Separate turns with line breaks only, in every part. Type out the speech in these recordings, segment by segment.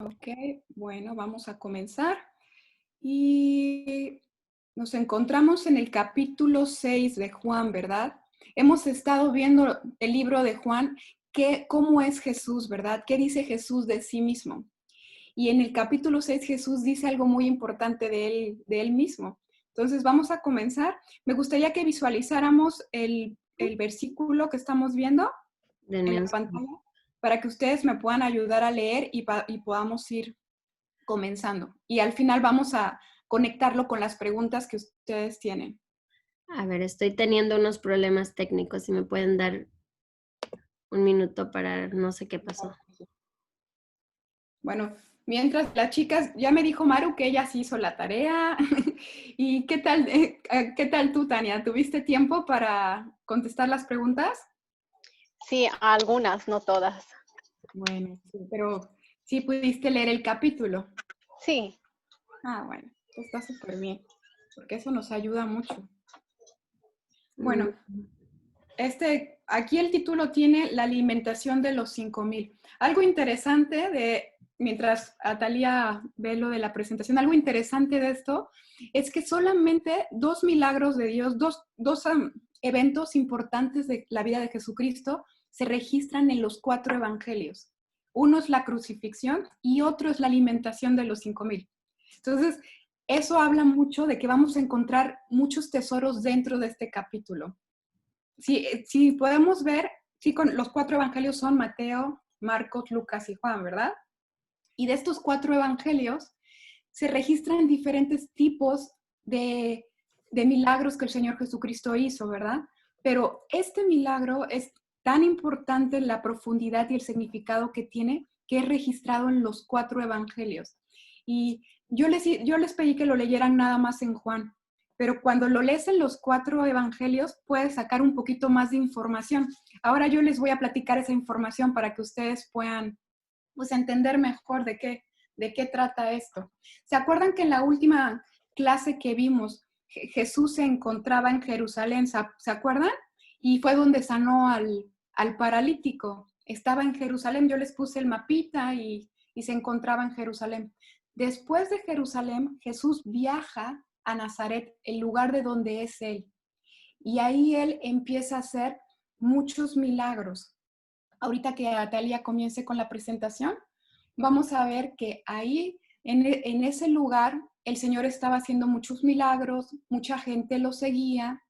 Ok, bueno, vamos a comenzar. Y nos encontramos en el capítulo 6 de Juan, ¿verdad? Hemos estado viendo el libro de Juan, cómo es Jesús, ¿verdad? ¿Qué dice Jesús de sí mismo? Y en el capítulo 6 Jesús dice algo muy importante de él mismo. Entonces vamos a comenzar. Me gustaría que visualizáramos el versículo que estamos viendo en
Denme un
la
segundo.
pantalla para que ustedes me puedan ayudar a leer y podamos ir comenzando. Y al final vamos a conectarlo con las preguntas que ustedes tienen.
A ver, estoy teniendo unos problemas técnicos. Si me pueden dar un minuto para no sé qué pasó.
Bueno, mientras las chicas, ya me dijo Maru que ella sí hizo la tarea. ¿Y qué tal tú, Tania? ¿Tuviste tiempo para contestar las preguntas?
Sí, algunas, no todas.
Bueno, sí, pero sí pudiste leer el capítulo.
Sí,
Ah, bueno, está súper bien, porque eso nos ayuda mucho.
Mm,
Bueno, aquí el título tiene la alimentación de los 5,000. Algo interesante mientras Atalia ve lo de la presentación, algo interesante de esto es que solamente dos milagros de Dios, dos eventos importantes de la vida de Jesucristo se registran en los 4 evangelios. Uno es la crucifixión y otro es la alimentación de los 5,000. Entonces, eso habla mucho de que vamos a encontrar muchos tesoros dentro de este capítulo. Si podemos ver, sí, con los 4 evangelios son Mateo, Marcos, Lucas y Juan, ¿verdad? Y de estos 4 evangelios se registran diferentes tipos de milagros que el Señor Jesucristo hizo, ¿verdad? Pero este milagro es tan importante en la profundidad y el significado que tiene, que es registrado en los 4 evangelios. Y yo les pedí que lo leyeran nada más en Juan, pero cuando lo lees en los 4 evangelios puedes sacar un poquito más de información. Ahora yo les voy a platicar esa información para que ustedes puedan pues entender mejor de qué trata esto. ¿Se acuerdan que en la última clase que vimos, Jesús se encontraba en Jerusalén? ¿Se acuerdan? Y fue donde sanó al paralítico. Estaba en Jerusalén, yo les puse el mapita y se encontraba en Jerusalén. Después de Jerusalén, Jesús viaja a Nazaret, el lugar de donde es él. Y ahí él empieza a hacer muchos milagros. Ahorita que Atalia comience con la presentación, vamos a ver que ahí, en ese lugar, el Señor estaba haciendo muchos milagros, mucha gente lo seguía,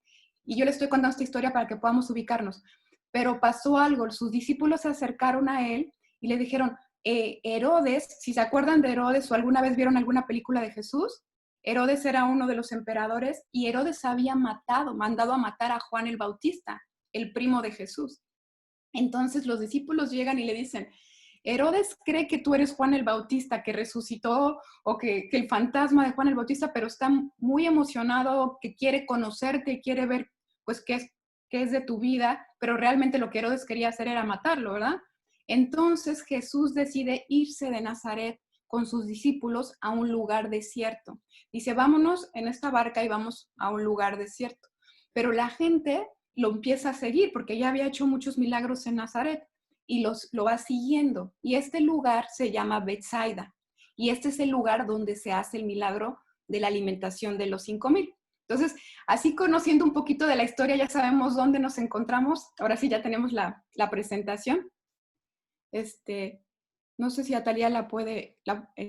y yo le estoy contando esta historia para que podamos ubicarnos. Pero pasó algo, sus discípulos se acercaron a él y le dijeron, Herodes, si se acuerdan de Herodes o alguna vez vieron alguna película de Jesús, Herodes era uno de los emperadores y Herodes había mandado a matar a Juan el Bautista, el primo de Jesús. Entonces los discípulos llegan y le dicen, Herodes cree que tú eres Juan el Bautista, que resucitó, o que el fantasma de Juan el Bautista, pero está muy emocionado, que quiere conocerte, quiere ver pues qué es de tu vida, pero realmente lo que Herodes quería hacer era matarlo, ¿verdad? Entonces Jesús decide irse de Nazaret con sus discípulos a un lugar desierto. Dice, vámonos en esta barca y vamos a un lugar desierto. Pero la gente lo empieza a seguir porque ya había hecho muchos milagros en Nazaret y lo va siguiendo. Y este lugar se llama Betsaida. Y este es el lugar donde se hace el milagro de la alimentación de los 5,000. Entonces, así conociendo un poquito de la historia, ya sabemos dónde nos encontramos. Ahora sí ya tenemos la presentación. No sé si Atalia la puede,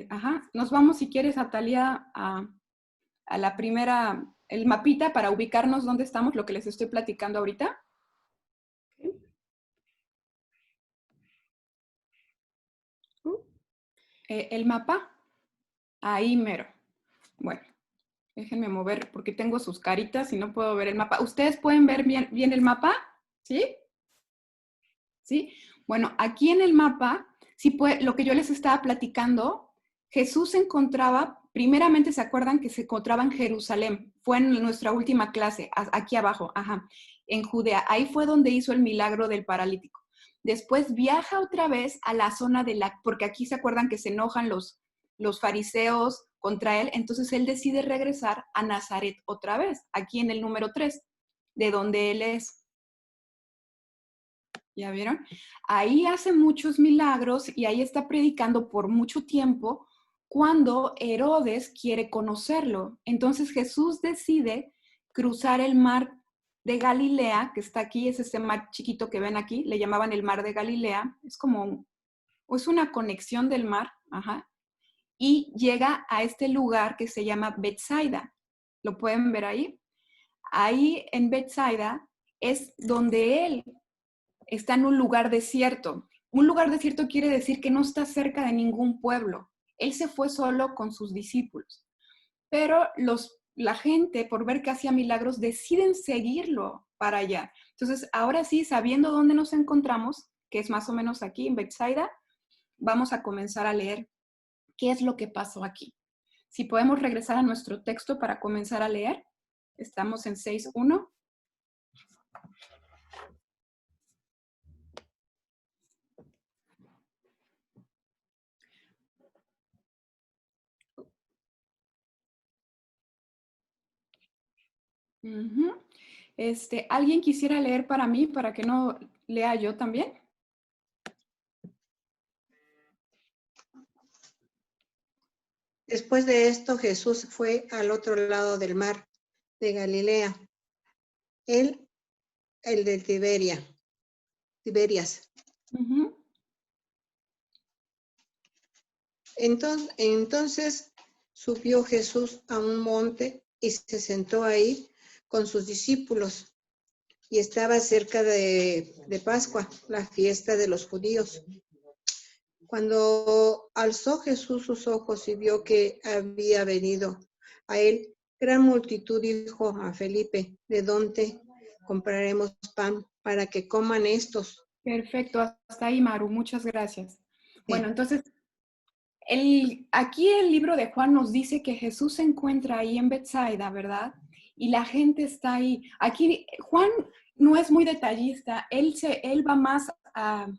ajá, nos vamos si quieres, Atalia, a la primera, el mapita para ubicarnos dónde estamos, lo que les estoy platicando ahorita. El mapa, ahí mero. Bueno, déjenme mover porque tengo sus caritas y no puedo ver el mapa. ¿Ustedes pueden ver bien el mapa? ¿Sí? ¿Sí? Bueno, aquí en el mapa, sí lo que yo les estaba platicando, Jesús se encontraba, primeramente se acuerdan que se encontraba en Jerusalén, fue en nuestra última clase, aquí abajo, ajá, en Judea. Ahí fue donde hizo el milagro del paralítico. Después viaja otra vez a la zona porque aquí se acuerdan que se enojan los fariseos contra él, entonces él decide regresar a Nazaret otra vez, aquí en el número 3, de donde él es. ¿Ya vieron? Ahí hace muchos milagros y ahí está predicando por mucho tiempo cuando Herodes quiere conocerlo. Entonces Jesús decide cruzar el mar de Galilea, que está aquí, es este mar chiquito que ven aquí, le llamaban el mar de Galilea, es como, es una conexión del mar, ajá, y llega a este lugar que se llama Betsaida. ¿Lo pueden ver ahí? Ahí en Betsaida es donde él está en un lugar desierto. Un lugar desierto quiere decir que no está cerca de ningún pueblo. Él se fue solo con sus discípulos. Pero la gente, por ver que hacía milagros, deciden seguirlo para allá. Entonces, ahora sí, sabiendo dónde nos encontramos, que es más o menos aquí en Betsaida, vamos a comenzar a leer qué es lo que pasó aquí. Si podemos regresar a nuestro texto para comenzar a leer, estamos en 6.1. Uh-huh. ¿Alguien quisiera leer para mí, para que no lea yo también?
Después de esto, Jesús fue al otro lado del mar de Galilea, el de Tiberias.
Uh-huh.
Entonces subió Jesús a un monte y se sentó ahí con sus discípulos. Y estaba cerca de Pascua, la fiesta de los judíos. Cuando alzó Jesús sus ojos y vio que había venido a él gran multitud, dijo a Felipe: ¿de dónde compraremos pan para que coman estos?
Perfecto, hasta ahí, Maru, muchas gracias. Bueno,
Sí.
entonces, aquí el libro de Juan nos dice que Jesús se encuentra ahí en Betsaida, ¿verdad? Y la gente está ahí. Aquí Juan no es muy detallista, él va más a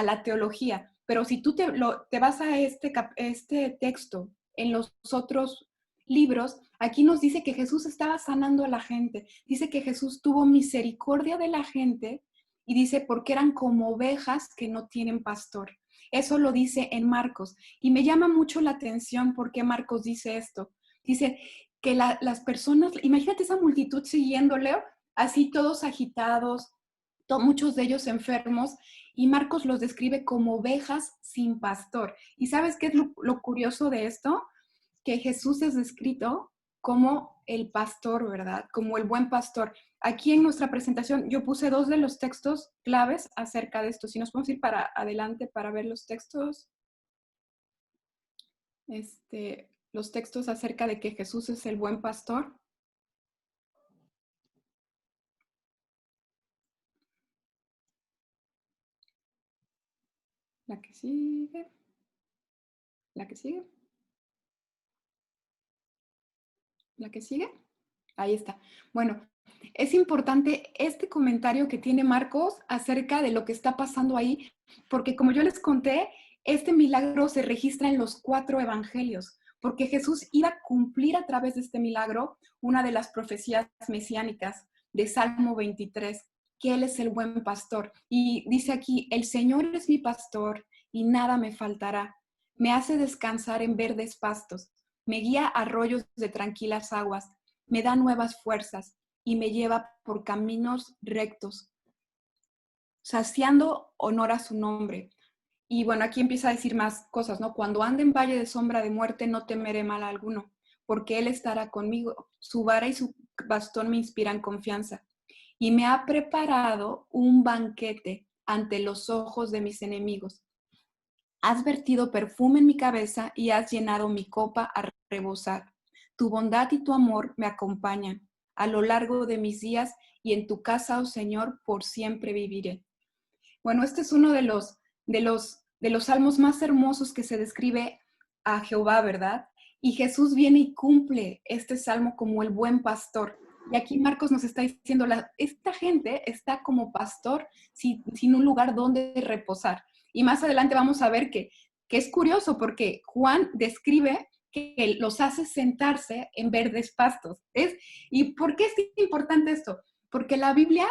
la teología, pero si tú te vas a este texto en los otros libros, aquí nos dice que Jesús estaba sanando a la gente, dice que Jesús tuvo misericordia de la gente y dice porque eran como ovejas que no tienen pastor. Eso lo dice en Marcos y me llama mucho la atención porque Marcos dice esto. Dice que las personas, imagínate esa multitud siguiéndole, así todos agitados, muchos de ellos enfermos, y Marcos los describe como ovejas sin pastor. ¿Y sabes qué es lo curioso de esto? Que Jesús es descrito como el pastor, ¿verdad? Como el buen pastor. Aquí en nuestra presentación yo puse 2 de los textos claves acerca de esto. Si nos podemos ir para adelante para ver los textos. Los textos acerca de que Jesús es el buen pastor. La que sigue. La que sigue. La que sigue. Ahí está. Bueno, es importante este comentario que tiene Marcos acerca de lo que está pasando ahí, porque como yo les conté, este milagro se registra en los 4 evangelios, porque Jesús iba a cumplir a través de este milagro una de las profecías mesiánicas de Salmo 23, que Él es el buen pastor. Y dice aquí, el Señor es mi pastor y nada me faltará. Me hace descansar en verdes pastos, me guía a arroyos de tranquilas aguas, me da nuevas fuerzas y me lleva por caminos rectos, saciando honor a su nombre. Y bueno, aquí empieza a decir más cosas, ¿no? Cuando ande en valle de sombra de muerte, no temeré mal alguno, porque Él estará conmigo. Su vara y su bastón me inspiran confianza. Y me ha preparado un banquete ante los ojos de mis enemigos. Has vertido perfume en mi cabeza y has llenado mi copa a rebosar. Tu bondad y tu amor me acompañan a lo largo de mis días y en tu casa, oh Señor, por siempre viviré. Bueno, este es uno de los salmos más hermosos que se describe a Jehová, ¿verdad? Y Jesús viene y cumple este salmo como el buen pastor. Y aquí Marcos nos está diciendo, esta gente está como pastor sin un lugar donde reposar. Y más adelante vamos a ver que es curioso porque Juan describe que los hace sentarse en verdes pastos. ¿Y por qué es importante esto? Porque la Biblia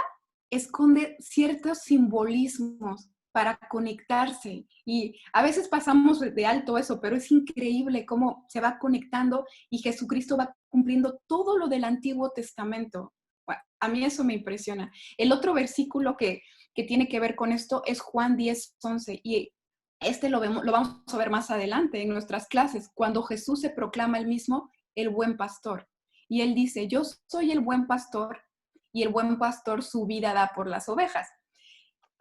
esconde ciertos simbolismos para conectarse. Y a veces pasamos de alto eso, pero es increíble cómo se va conectando y Jesucristo va cumpliendo todo lo del Antiguo Testamento. Bueno, a mí eso me impresiona. El otro versículo que tiene que ver con esto es Juan 10:11, y lo vamos a ver más adelante en nuestras clases, cuando Jesús se proclama él mismo el buen pastor. Y él dice, yo soy el buen pastor, y el buen pastor su vida da por las ovejas.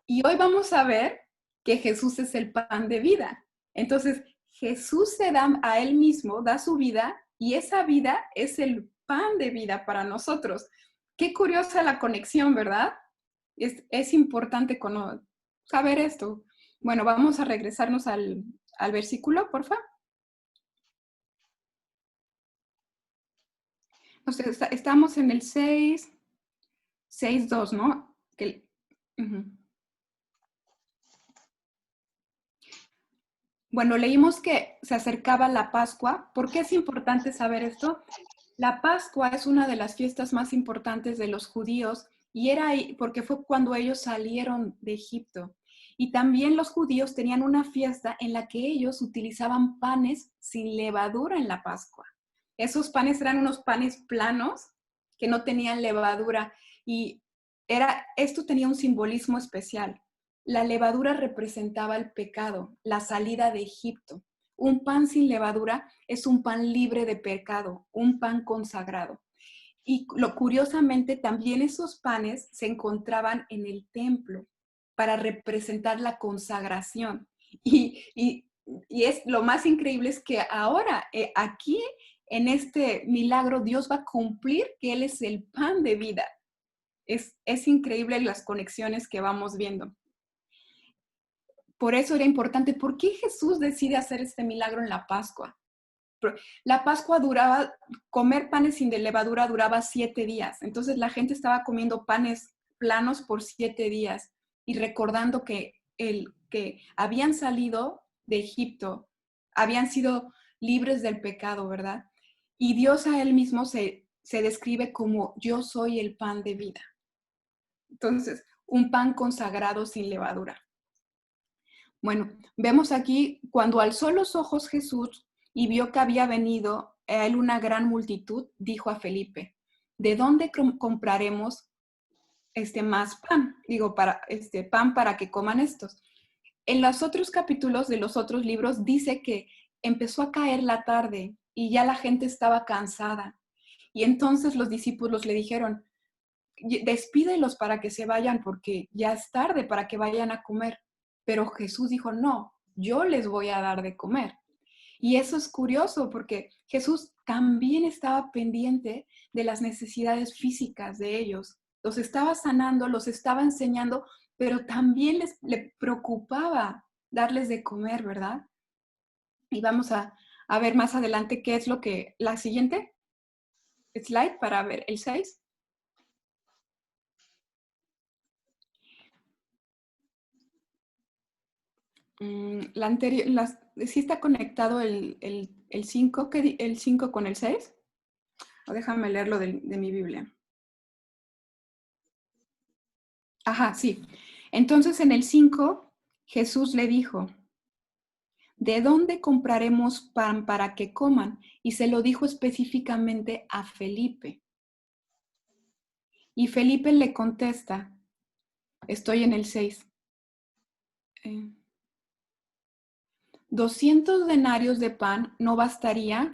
Y hoy vamos a ver que Jesús es el pan de vida. Entonces, Jesús se da a él mismo, da su vida, y esa vida es el pan de vida para nosotros. Qué curiosa la conexión, ¿verdad? Es importante saber esto. Bueno, vamos a regresarnos al versículo, por favor. Entonces, estamos en el 6:2, ¿no? Bueno, leímos que se acercaba la Pascua. ¿Por qué es importante saber esto? La Pascua es una de las fiestas más importantes de los judíos y era ahí porque fue cuando ellos salieron de Egipto. Y también los judíos tenían una fiesta en la que ellos utilizaban panes sin levadura en la Pascua. Esos panes eran unos panes planos que no tenían levadura y esto tenía un simbolismo especial. La levadura representaba el pecado, la salida de Egipto. Un pan sin levadura es un pan libre de pecado, un pan consagrado. Y curiosamente, también esos panes se encontraban en el templo para representar la consagración. Y es lo más increíble es que ahora, aquí, en este milagro, Dios va a cumplir que Él es el pan de vida. Es increíble las conexiones que vamos viendo. Por eso era importante. ¿Por qué Jesús decide hacer este milagro en la Pascua? La Pascua comer panes sin levadura duraba 7 días. Entonces la gente estaba comiendo panes planos por 7 días y recordando que habían salido de Egipto, habían sido libres del pecado, ¿verdad? Y Dios a él mismo se describe como yo soy el pan de vida. Entonces, un pan consagrado sin levadura. Bueno, vemos aquí cuando alzó los ojos Jesús y vio que había venido a él una gran multitud, dijo a Felipe, ¿de dónde compraremos más pan? Pan para que coman estos. En los otros capítulos de los otros libros dice que empezó a caer la tarde y ya la gente estaba cansada. Y entonces los discípulos le dijeron, despídelos para que se vayan porque ya es tarde para que vayan a comer. Pero Jesús dijo, no, yo les voy a dar de comer. Y eso es curioso porque Jesús también estaba pendiente de las necesidades físicas de ellos. Los estaba sanando, los estaba enseñando, pero también le preocupaba darles de comer, ¿verdad? Y vamos a ver más adelante qué es la siguiente slide para ver el 6. La anterior, ¿sí está conectado el 5, el 5 con el 6? O déjame leerlo de mi Biblia. Ajá, sí. Entonces en el 5, Jesús le dijo, ¿de dónde compraremos pan para que coman? Y se lo dijo específicamente a Felipe. Y Felipe le contesta, estoy en el 6. 200 denarios de pan no bastaría.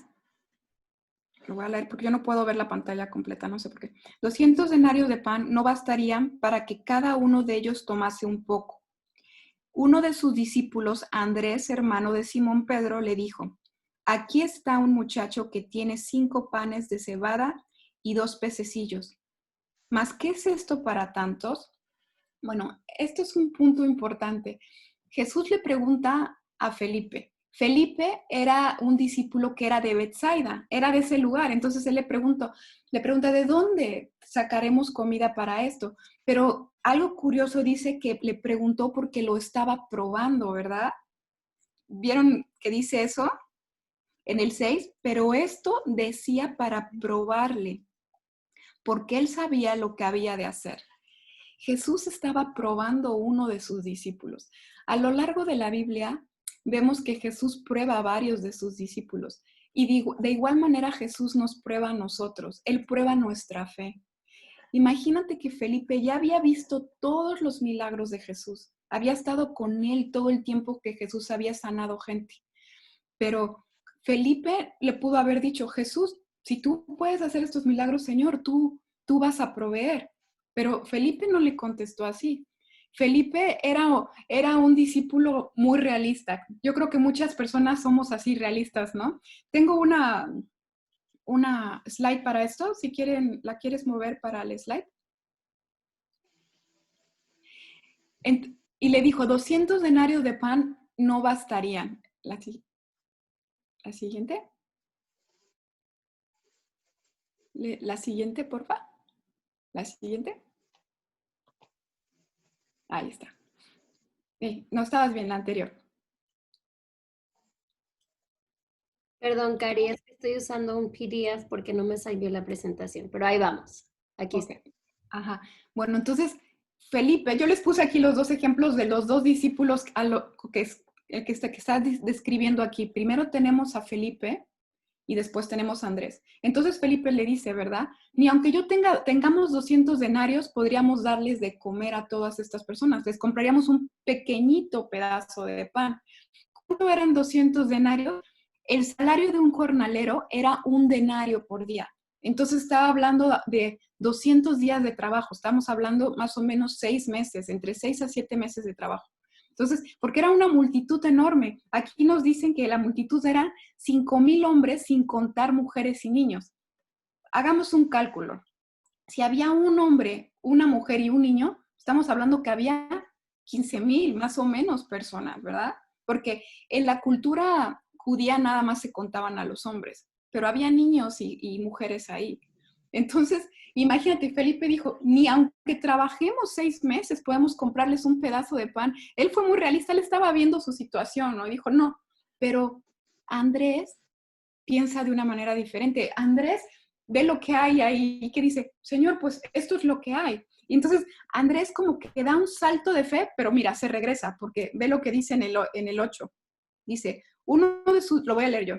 Lo voy a leer porque yo no puedo ver la pantalla completa, no sé por qué. 200 denarios de pan no bastarían para que cada uno de ellos tomase un poco. Uno de sus discípulos, Andrés, hermano de Simón Pedro, le dijo, aquí está un muchacho que tiene 5 panes de cebada y 2 pececillos. ¿Mas qué es esto para tantos? Bueno, esto es un punto importante. Jesús le pregunta a Felipe. Felipe era un discípulo que era de Betsaida, era de ese lugar. Entonces él le pregunta, ¿de dónde sacaremos comida para esto? Pero algo curioso dice que le preguntó porque lo estaba probando, ¿verdad? ¿Vieron que dice eso en el 6? Pero esto decía para probarle, porque él sabía lo que había de hacer. Jesús estaba probando uno de sus discípulos. A lo largo de la Biblia vemos que Jesús prueba a varios de sus discípulos y de igual manera Jesús nos prueba a nosotros. Él prueba nuestra fe. Imagínate que Felipe ya había visto todos los milagros de Jesús. Había estado con él todo el tiempo que Jesús había sanado gente. Pero Felipe le pudo haber dicho, Jesús, si tú puedes hacer estos milagros, Señor, tú vas a proveer. Pero Felipe no le contestó así. Felipe era un discípulo muy realista. Yo creo que muchas personas somos así realistas, ¿no? Tengo una slide para esto. Si quieren, ¿la quieres mover para el slide? Y le dijo, 200 denarios de pan no bastarían. La siguiente. La siguiente, porfa. La siguiente. Ahí está. No estabas bien la anterior.
Perdón, Cari, es que estoy usando un PDF porque no me salió la presentación, pero ahí vamos. Aquí
Okay.
está.
Ajá. Bueno, entonces, Felipe, yo les puse aquí los dos ejemplos de los dos discípulos que está describiendo aquí. Primero tenemos a Felipe y después tenemos a Andrés. Entonces Felipe le dice, ¿verdad? Ni aunque tengamos 200 denarios, podríamos darles de comer a todas estas personas. Les compraríamos un pequeñito pedazo de pan. ¿Cuánto eran 200 denarios? El salario de un jornalero era 1 denario por día. Entonces estaba hablando de 200 días de trabajo. Estamos hablando más o menos 6 meses, entre 6 a 7 meses de trabajo. Entonces, porque era una multitud enorme. Aquí nos dicen que la multitud eran 5,000 hombres sin contar mujeres y niños. Hagamos un cálculo. Si había un hombre, una mujer y un niño, estamos hablando que había 15,000 más o menos personas, ¿verdad? Porque en la cultura judía nada más se contaban a los hombres, pero había niños y mujeres ahí. Entonces, imagínate, Felipe dijo, ni aunque trabajemos 6 meses podemos comprarles un pedazo de pan. Él fue muy realista, él estaba viendo su situación, ¿no? Dijo, no, pero Andrés piensa de una manera diferente. Andrés ve lo que hay ahí y que dice, Señor, pues esto es lo que hay. Y entonces Andrés como que da un salto de fe, pero mira, se regresa porque ve lo que dice en el 8. Dice, lo voy a leer yo,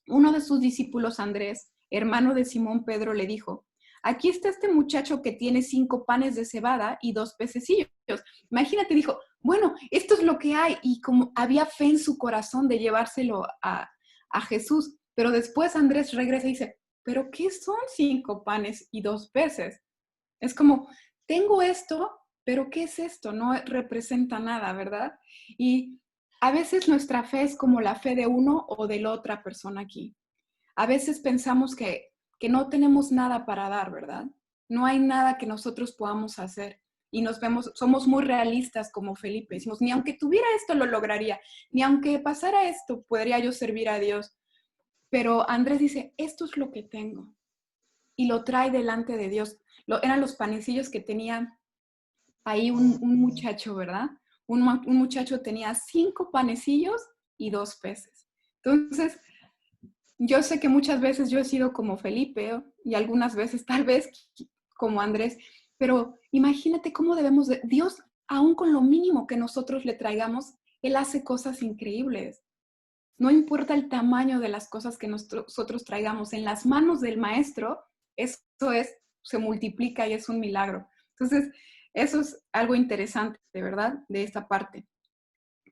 uno de sus discípulos, Andrés, hermano de Simón Pedro, le dijo, aquí está este muchacho que tiene 5 panes de cebada y 2 pececillos. Imagínate, dijo, bueno, esto es lo que hay. Y como había fe en su corazón de llevárselo a Jesús. Pero después Andrés regresa y dice, ¿pero qué son 5 panes y 2 peces? Es como, tengo esto, pero ¿qué es esto? No representa nada, ¿verdad? Y a veces nuestra fe es como la fe de uno o de la otra persona aquí. A veces pensamos que no tenemos nada para dar, ¿verdad? No hay nada que nosotros podamos hacer. Y somos muy realistas como Felipe. Decimos, ni aunque tuviera esto lo lograría, ni aunque pasara esto podría yo servir a Dios. Pero Andrés dice, esto es lo que tengo. Y lo trae delante de Dios. Eran los panecillos que tenía ahí un muchacho, ¿verdad? Un muchacho tenía 5 panecillos y 2 peces. Entonces, yo sé que muchas veces yo he sido como Felipe y algunas veces tal vez como Andrés, pero imagínate cómo Dios, aún con lo mínimo que nosotros le traigamos, Él hace cosas increíbles. No importa el tamaño de las cosas que nosotros traigamos, en las manos del maestro, se multiplica y es un milagro. Entonces, eso es algo interesante, de verdad, de esta parte.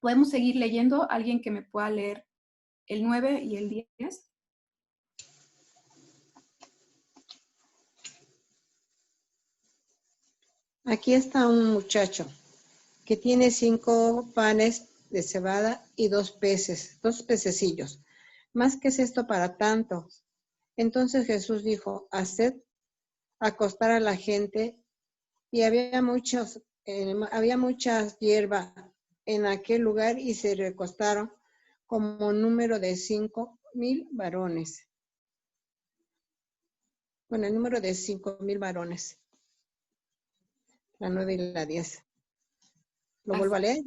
¿Podemos seguir leyendo? ¿Alguien que me pueda leer el 9 y el 10?
Aquí está un muchacho que tiene 5 panes de cebada y 2 peces, 2 pececillos. ¿Más que es esto para tanto? Entonces Jesús dijo, haced acostar a la gente, y había mucha hierba en aquel lugar y se recostaron como número de 5,000 varones. Bueno, el número de 5,000 varones. La 9 y la 10. ¿Lo vuelvo a leer?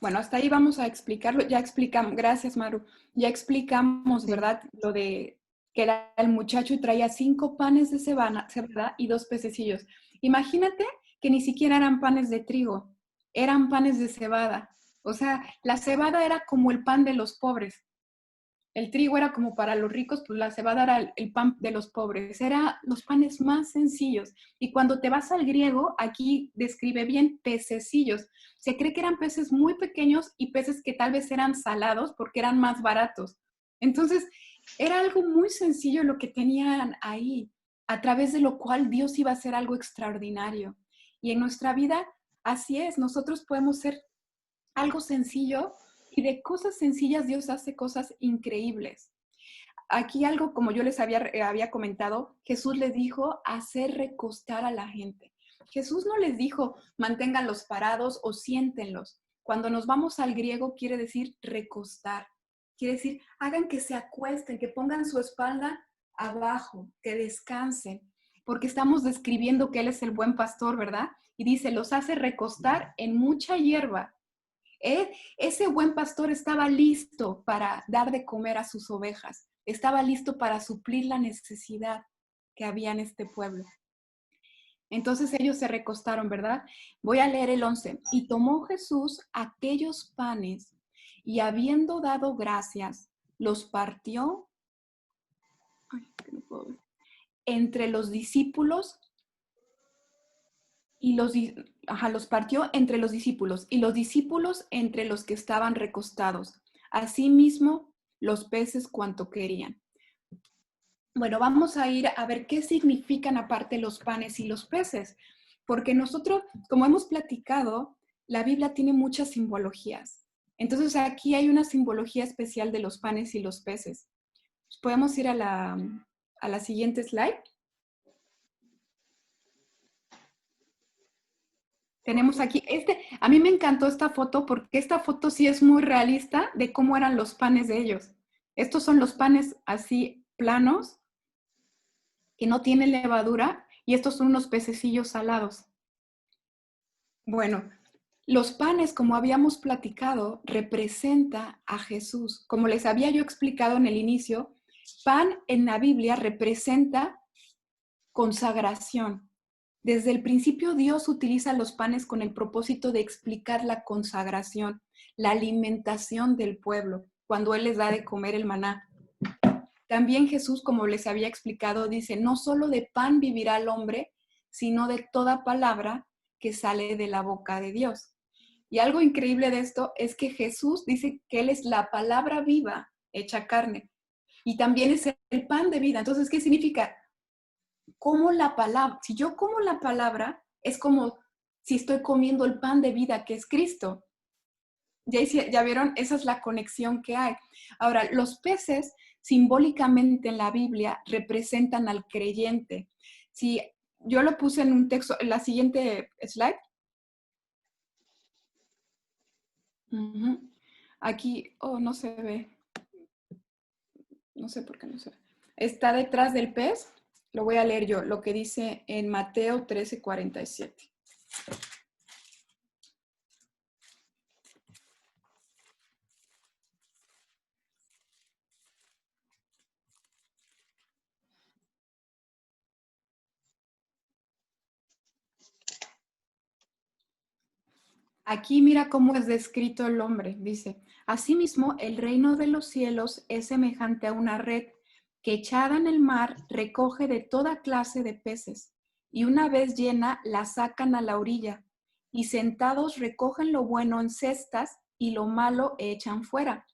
Bueno, hasta ahí vamos a explicarlo. Ya explicamos, gracias Maru, ya explicamos, ¿verdad? Lo de que era el muchacho y traía 5 panes de cebada y 2 pececillos. Imagínate que ni siquiera eran panes de trigo, eran panes de cebada. O sea, la cebada era como el pan de los pobres. El trigo era como para los ricos, pues la cebada era el pan de los pobres. Eran los panes más sencillos. Y cuando te vas al griego, aquí describe bien pececillos. Se cree que eran peces muy pequeños y peces que tal vez eran salados porque eran más baratos. Entonces, era algo muy sencillo lo que tenían ahí, a través de lo cual Dios iba a hacer algo extraordinario. Y en nuestra vida, así es, nosotros podemos ser algo sencillo y de cosas sencillas Dios hace cosas increíbles. Aquí algo, como yo les había comentado, Jesús les dijo hacer recostar a la gente. Jesús no les dijo manténganlos parados o siéntenlos. Cuando nos vamos al griego quiere decir recostar. Quiere decir hagan que se acuesten, que pongan su espalda abajo, que descansen. Porque estamos describiendo que Él es el buen pastor, ¿verdad? Y dice, los hace recostar en mucha hierba. Ese buen pastor estaba listo para dar de comer a sus ovejas, estaba listo para suplir la necesidad que había en este pueblo. Entonces ellos se recostaron, ¿verdad? Voy a leer el 11. Y tomó Jesús aquellos panes y habiendo dado gracias, los partió entre los discípulos y los partió entre los discípulos y los discípulos entre los que estaban recostados. Asimismo, los peces cuanto querían. Bueno, vamos a ir a ver qué significan aparte los panes y los peces, porque nosotros, como hemos platicado, la Biblia tiene muchas simbologías. Entonces aquí hay una simbología especial de los panes y los peces. ¿Podemos ir a la siguiente slide? Tenemos aquí, a mí me encantó esta foto porque esta foto sí es muy realista de cómo eran los panes de ellos. Estos son los panes así planos, que no tienen levadura, y estos son unos pececillos salados. Bueno, los panes, como habíamos platicado, representa a Jesús. Como les había yo explicado en el inicio, pan en la Biblia representa consagración. Desde el principio Dios utiliza los panes con el propósito de explicar la consagración, la alimentación del pueblo, cuando Él les da de comer el maná. También Jesús, como les había explicado, dice, no solo de pan vivirá el hombre, sino de toda palabra que sale de la boca de Dios. Y algo increíble de esto es que Jesús dice que Él es la palabra viva hecha carne y también es el pan de vida. Entonces, ¿qué significa? Como la palabra, si yo como la palabra, es como si estoy comiendo el pan de vida que es Cristo. Ya vieron, esa es la conexión que hay. Ahora, los peces simbólicamente en la Biblia representan al creyente. Si yo lo puse en un texto, en la siguiente slide. Aquí, no se ve. No sé por qué no se ve. Está detrás del pez. Lo voy a leer yo, lo que dice en Mateo 13:47. Aquí mira cómo es descrito el hombre. Dice, asimismo, el reino de los cielos es semejante a una red que echada en el mar recoge de toda clase de peces, y una vez llena la sacan a la orilla, y sentados recogen lo bueno en cestas y lo malo echan fuera.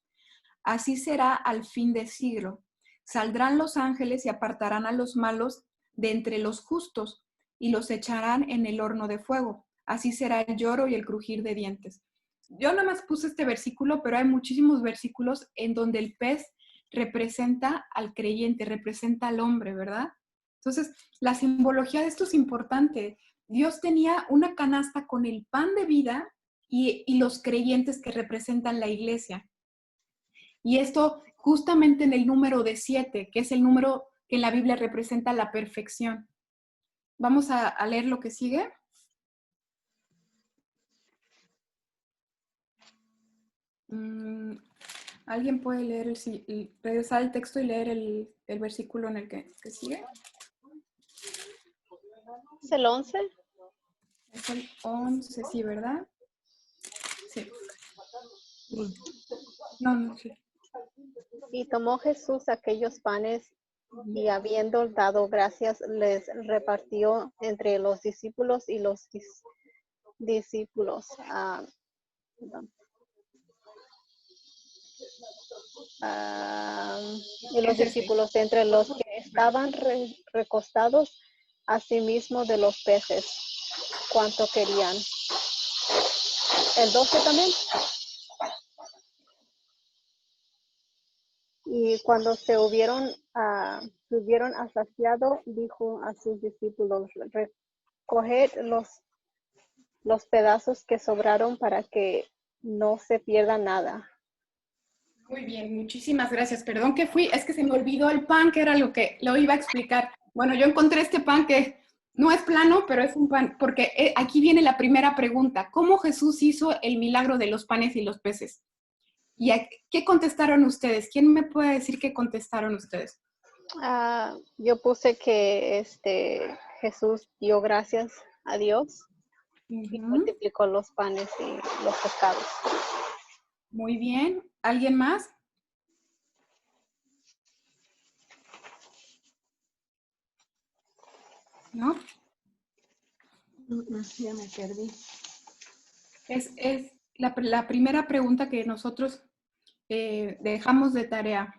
Así será al fin del siglo. Saldrán los ángeles y apartarán a los malos de entre los justos y los echarán en el horno de fuego. Así será el lloro y el crujir de dientes. Yo nada más puse este versículo, pero hay muchísimos versículos en donde el pez representa al creyente, representa al hombre, ¿verdad? Entonces, la simbología de esto es importante. Dios tenía una canasta con el pan de vida y los creyentes que representan la iglesia. Y esto justamente en el número de 7, que es el número que en la Biblia representa la perfección. Vamos a leer lo que sigue. ¿Alguien puede leer regresar el texto y leer el versículo en el que sigue?
¿Es el 11?
Es el 11, sí, ¿verdad? Sí. No, sí.
Y tomó Jesús aquellos panes y habiendo dado gracias, les repartió entre los discípulos y los discípulos. Perdón. Y los
Es ese.
discípulos entre los que estaban recostados, asimismo de los peces, cuanto querían. ¿El 12 también? Y cuando se hubieron saciado, dijo a sus discípulos, recoged los pedazos que sobraron para que no se pierda nada.
Muy bien, muchísimas gracias. Perdón que es que se me olvidó el pan, que era lo que lo iba a explicar. Bueno, yo encontré este pan que no es plano, pero es un pan, porque aquí viene la primera pregunta. ¿Cómo Jesús hizo el milagro de los panes y los peces? ¿Y qué contestaron ustedes? ¿Quién me puede decir qué contestaron ustedes?
Yo puse que Jesús dio gracias a Dios y multiplicó los panes y los pescados.
Muy bien. ¿Alguien más? ¿No?
Ya me perdí.
Es la primera pregunta que nosotros dejamos de tarea.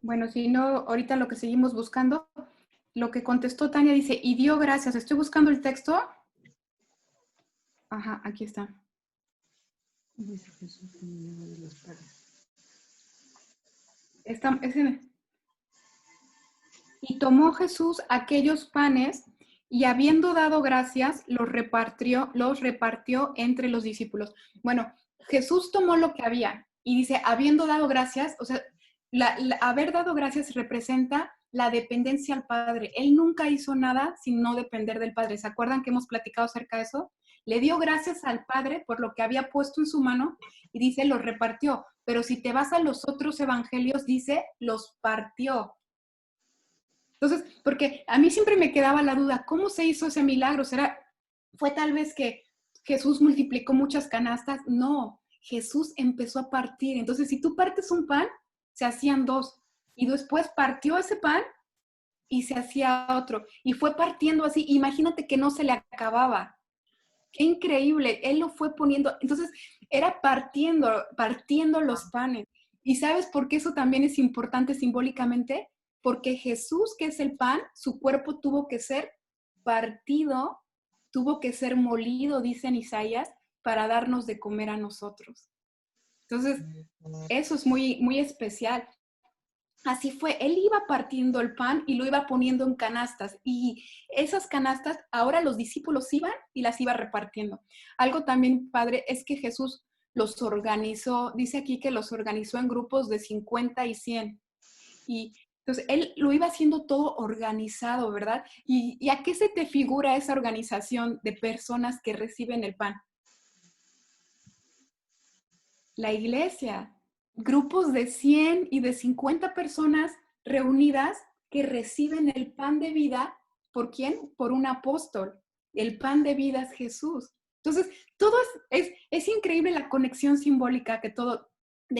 Bueno, si no, ahorita lo que seguimos buscando, lo que contestó Tania dice, y dio gracias. Estoy buscando el texto. Ajá, aquí está.
Dice Jesús que me lleva de los panes.
Y tomó Jesús aquellos panes y habiendo dado gracias, los repartió entre los discípulos. Bueno, Jesús tomó lo que había y dice, habiendo dado gracias, o sea, haber dado gracias representa la dependencia al Padre. Él nunca hizo nada sin no depender del Padre. ¿Se acuerdan que hemos platicado acerca de eso? Le dio gracias al Padre por lo que había puesto en su mano y dice, los repartió. Pero si te vas a los otros evangelios, dice, los partió. Entonces, porque a mí siempre me quedaba la duda, ¿cómo se hizo ese milagro? ¿Fue tal vez que Jesús multiplicó muchas canastas? No, Jesús empezó a partir. Entonces, si tú partes un pan, se hacían dos. Y después partió ese pan y se hacía otro. Y fue partiendo así. Imagínate que no se le acababa. Qué increíble. Él lo fue poniendo. Entonces, era partiendo los panes. ¿Y sabes por qué eso también es importante simbólicamente? Porque Jesús, que es el pan, su cuerpo tuvo que ser partido, tuvo que ser molido, dice en Isaías, para darnos de comer a nosotros. Entonces, eso es muy, muy especial. Así fue, él iba partiendo el pan y lo iba poniendo en canastas y esas canastas ahora los discípulos iban y las iba repartiendo. Algo también padre es que Jesús los organizó, dice aquí que los organizó en grupos de 50 y 100. Y entonces él lo iba haciendo todo organizado, ¿verdad? ¿Y a qué se te figura esa organización de personas que reciben el pan? La iglesia. Grupos de 100 y de 50 personas reunidas que reciben el pan de vida. ¿Por quién? Por un apóstol. El pan de vida es Jesús. Entonces, todo es increíble la conexión simbólica de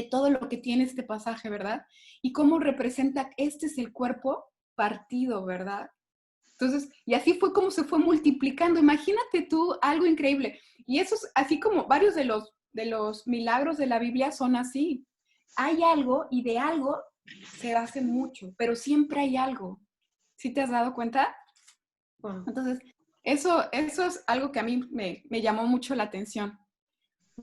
todo lo que tiene este pasaje, ¿verdad? Y cómo representa, este es el cuerpo partido, ¿verdad? Entonces, y así fue como se fue multiplicando. Imagínate tú algo increíble. Y eso es así como varios de los milagros de la Biblia son así. Hay algo y de algo se hace mucho, pero siempre hay algo. ¿Sí te has dado cuenta? Entonces, eso es algo que a mí me llamó mucho la atención.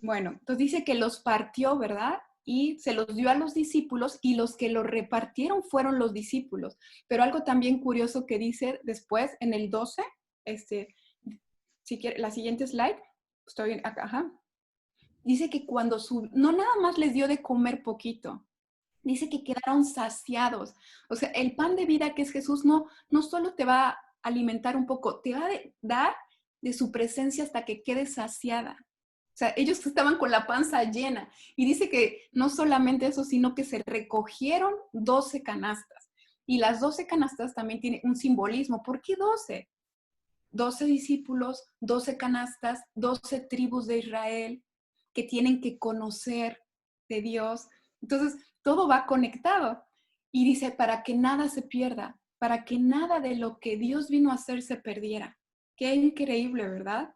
Bueno, entonces dice que los partió, ¿verdad? Y se los dio a los discípulos y los que lo repartieron fueron los discípulos. Pero algo también curioso que dice después en el 12, si quiere, la siguiente slide, estoy bien acá, ajá. Dice que no nada más les dio de comer poquito, dice que quedaron saciados. O sea, el pan de vida que es Jesús no solo te va a alimentar un poco, te va a dar de su presencia hasta que quede saciada. O sea, ellos estaban con la panza llena. Y dice que no solamente eso, sino que se recogieron 12 canastas. Y las 12 canastas también tienen un simbolismo. ¿Por qué 12? 12 discípulos, 12 canastas, 12 tribus de Israel que tienen que conocer de Dios. Entonces, todo va conectado. Y dice, para que nada se pierda, para que nada de lo que Dios vino a hacer se perdiera. Qué increíble, ¿verdad?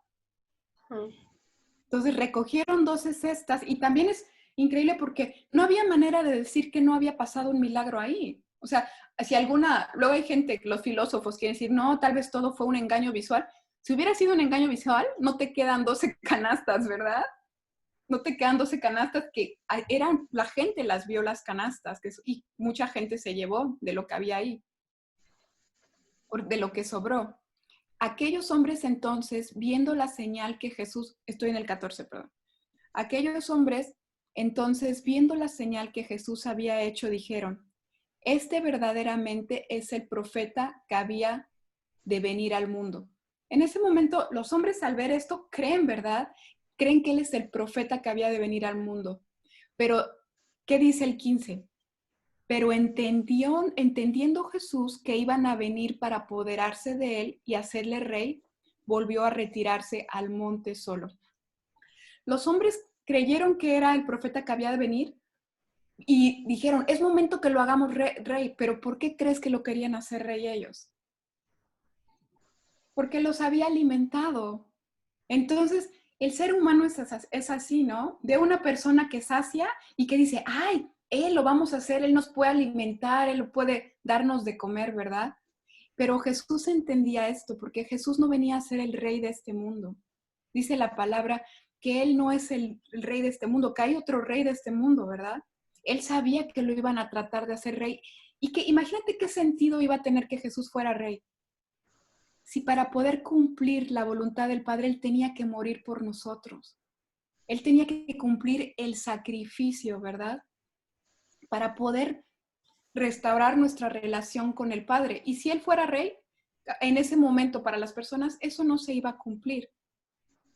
Entonces recogieron 12 cestas y también es increíble porque no había manera de decir que no había pasado un milagro ahí. O sea, si luego hay gente, los filósofos quieren decir, no, tal vez todo fue un engaño visual. Si hubiera sido un engaño visual, no te quedan 12 canastas, ¿verdad? No te quedan 12 canastas que la gente las vio las canastas y mucha gente se llevó de lo que había ahí, de lo que sobró. Aquellos hombres entonces, viendo la señal que Jesús, estoy en el 14, perdón. Aquellos hombres entonces, viendo la señal que Jesús había hecho, dijeron, este verdaderamente es el profeta que había de venir al mundo. En ese momento, los hombres al ver esto creen, ¿verdad? Creen que Él es el profeta que había de venir al mundo. Pero, ¿qué dice el 15? Pero entendiendo Jesús que iban a venir para apoderarse de Él y hacerle rey, volvió a retirarse al monte solo. Los hombres creyeron que era el profeta que había de venir y dijeron, es momento que lo hagamos rey, pero ¿por qué crees que lo querían hacer rey ellos? Porque los había alimentado. Entonces, el ser humano es así, ¿no? De una persona que sacia y que dice, ay, Él lo vamos a hacer, Él nos puede alimentar, Él puede darnos de comer, ¿verdad? Pero Jesús entendía esto, porque Jesús no venía a ser el rey de este mundo. Dice la palabra que Él no es el rey de este mundo, que hay otro rey de este mundo, ¿verdad? Él sabía que lo iban a tratar de hacer rey. Y que imagínate qué sentido iba a tener que Jesús fuera rey. Si para poder cumplir la voluntad del Padre, Él tenía que morir por nosotros. Él tenía que cumplir el sacrificio, ¿verdad? Para poder restaurar nuestra relación con el Padre. Y si Él fuera rey, en ese momento para las personas, eso no se iba a cumplir.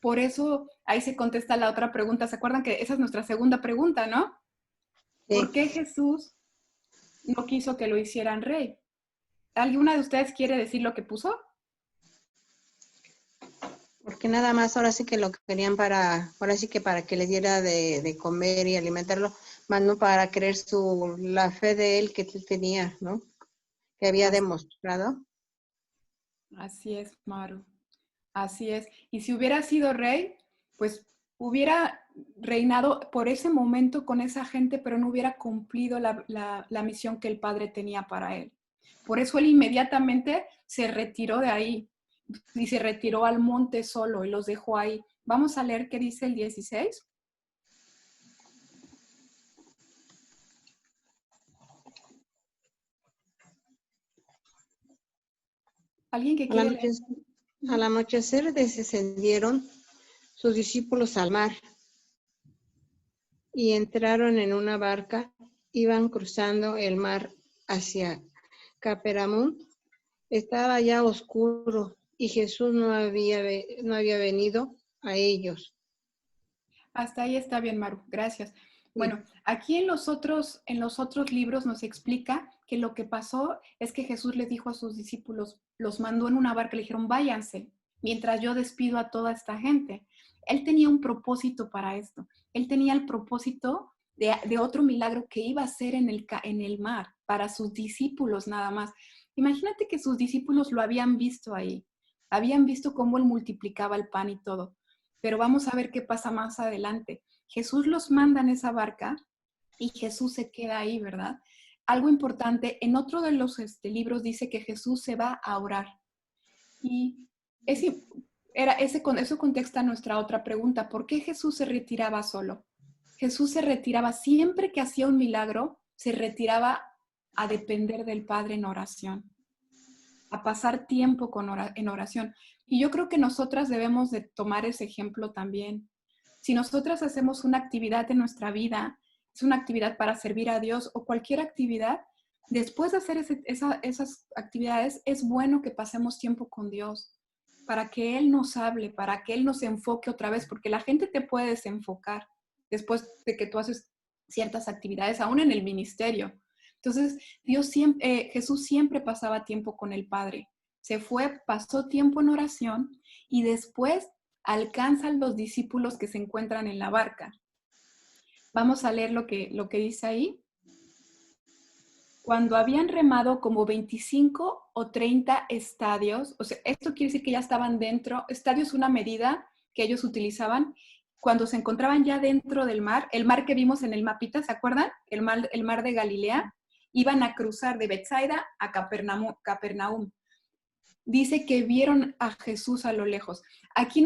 Por eso ahí se contesta la otra pregunta. ¿Se acuerdan que esa es nuestra segunda pregunta, no?
Sí.
¿Por qué Jesús no quiso que lo hicieran rey? ¿Alguna de ustedes quiere decir lo que puso?
Porque nada más ahora sí que lo querían ahora sí que para que les diera de comer y alimentarlo, más no para creer la fe de él que él tenía, ¿no? Que había demostrado.
Así es, Maru. Así es. Y si hubiera sido rey, pues hubiera reinado por ese momento con esa gente, pero no hubiera cumplido la misión que el Padre tenía para él. Por eso él inmediatamente se retiró de ahí y se retiró al monte solo y los dejó ahí. Vamos a leer qué dice el 16. ¿Alguien que quiere leer?
Al anochecer descendieron sus discípulos al mar y entraron en una barca. Iban cruzando el mar hacia Capernaum. Estaba ya oscuro y Jesús no había venido a ellos.
Hasta ahí está bien, Maru. Gracias. Bueno, aquí en los otros libros nos explica que lo que pasó es que Jesús les dijo a sus discípulos, los mandó en una barca, le dijeron, váyanse, mientras yo despido a toda esta gente. Él tenía un propósito para esto. Él tenía el propósito de otro milagro que iba a hacer en el mar, para sus discípulos nada más. Imagínate que sus discípulos lo habían visto ahí. Habían visto cómo él multiplicaba el pan y todo. Pero vamos a ver qué pasa más adelante. Jesús los manda en esa barca y Jesús se queda ahí, ¿verdad? Algo importante, en otro de los libros dice que Jesús se va a orar. Y eso contesta nuestra otra pregunta. ¿Por qué Jesús se retiraba solo? Jesús se retiraba siempre que hacía un milagro, se retiraba a depender del Padre en oración, a pasar tiempo en oración. Y yo creo que nosotras debemos de tomar ese ejemplo también. Si nosotras hacemos una actividad en nuestra vida, es una actividad para servir a Dios o cualquier actividad, después de hacer esas actividades, es bueno que pasemos tiempo con Dios. para que Él nos hable, para que Él nos enfoque otra vez, porque la gente te puede desenfocar después de que tú haces ciertas actividades, aún en el ministerio. Entonces, Jesús siempre pasaba tiempo con el Padre. Se fue, pasó tiempo en oración y después alcanzan los discípulos que se encuentran en la barca. Vamos a leer lo que dice ahí. Cuando habían remado como 25 o 30 estadios, o sea, esto quiere decir que ya estaban dentro, estadio es una medida que ellos utilizaban cuando se encontraban ya dentro del mar, el mar que vimos en el mapita, ¿se acuerdan? El mar de Galilea, iban a cruzar de Betsaida a Capernaum. Dice que vieron a Jesús a lo lejos. Aquí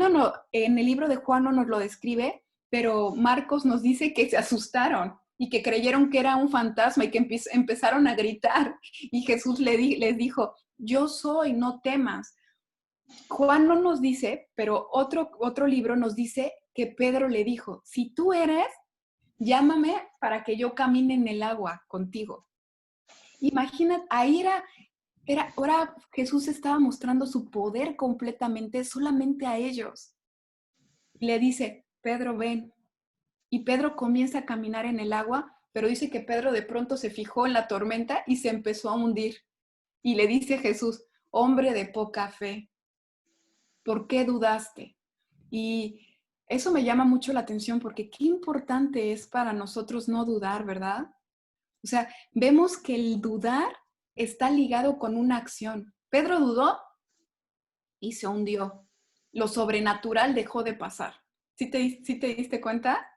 en el libro de Juan no nos lo describe, pero Marcos nos dice que se asustaron y que creyeron que era un fantasma y que empezaron a gritar. Y Jesús les dijo, yo soy, no temas. Juan no nos dice, pero otro libro nos dice que Pedro le dijo, si tú eres, llámame para que yo camine en el agua contigo. Imagínate, ahí ahora Jesús estaba mostrando su poder completamente solamente a ellos. Le dice, Pedro, ven. Y Pedro comienza a caminar en el agua, pero dice que Pedro de pronto se fijó en la tormenta y se empezó a hundir. Y le dice Jesús, hombre de poca fe, ¿por qué dudaste? Y eso me llama mucho la atención porque qué importante es para nosotros no dudar, ¿verdad? O sea, vemos que el dudar está ligado con una acción. Pedro dudó y se hundió. Lo sobrenatural dejó de pasar. ¿Sí te diste cuenta?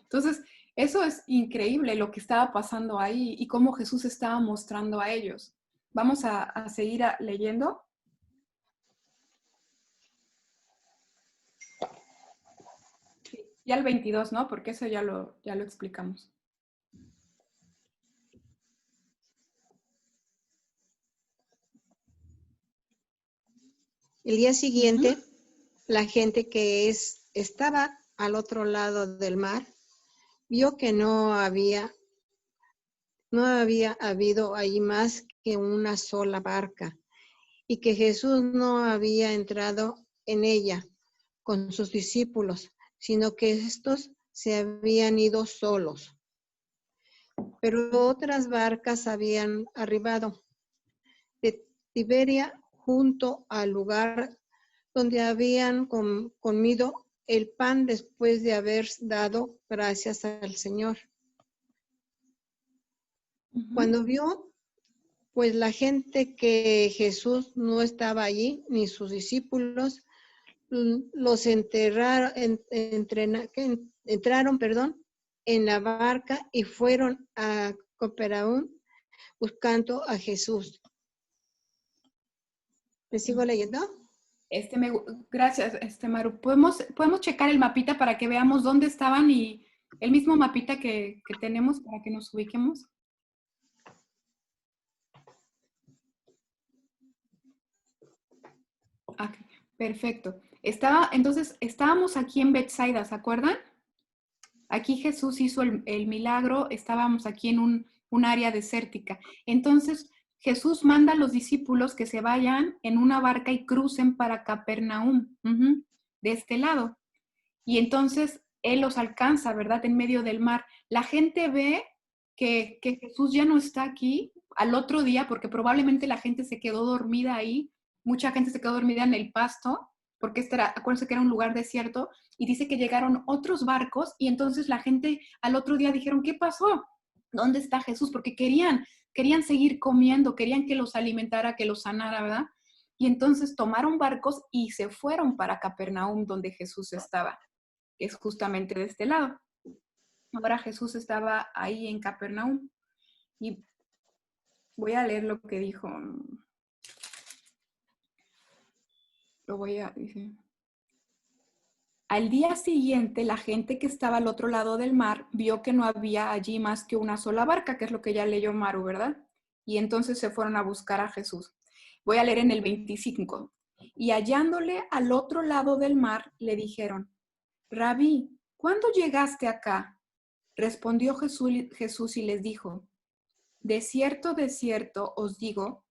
Entonces, eso es increíble lo que estaba pasando ahí y cómo Jesús estaba mostrando a ellos. Vamos a seguir leyendo. Sí, ya el 22, ¿no? Porque eso ya lo explicamos.
El día siguiente, la gente que estaba al otro lado del mar vio que no había habido allí más que una sola barca y que Jesús no había entrado en ella con sus discípulos, sino que estos se habían ido solos. Pero otras barcas habían arribado de Tiberia junto al lugar donde habían comido el pan después de haber dado gracias al Señor. Cuando vio, pues la gente que Jesús no estaba allí, ni sus discípulos, los entraron en la barca y fueron a Capernaum buscando a Jesús. ¿Le sigo leyendo?
Gracias, Maru. ¿Podemos checar el mapita para que veamos dónde estaban y el mismo mapita que tenemos para que nos ubiquemos? Okay, perfecto. Entonces, estábamos aquí en Betsaida, ¿se acuerdan? Aquí Jesús hizo el milagro, estábamos aquí en un área desértica. Entonces, Jesús manda a los discípulos que se vayan en una barca y crucen para Capernaum, de este lado. Y entonces Él los alcanza, ¿verdad? En medio del mar. La gente ve que Jesús ya no está aquí al otro día, porque probablemente la gente se quedó dormida ahí. Mucha gente se quedó dormida en el pasto, porque acuérdense que era un lugar desierto, y dice que llegaron otros barcos, y entonces la gente al otro día dijeron, ¿qué pasó? ¿Dónde está Jesús? Porque querían seguir comiendo, querían que los alimentara, que los sanara, ¿verdad? Y entonces tomaron barcos y se fueron para Capernaum, donde Jesús estaba, que es justamente de este lado. Ahora Jesús estaba ahí en Capernaum. Y voy a leer lo que dijo. Dice. Al día siguiente, la gente que estaba al otro lado del mar vio que no había allí más que una sola barca, que es lo que ya leyó Maru, ¿verdad? Y entonces se fueron a buscar a Jesús. Voy a leer en el 25. Y hallándole al otro lado del mar, le dijeron, Rabí, ¿cuándo llegaste acá? Respondió Jesús y les dijo, de cierto os digo,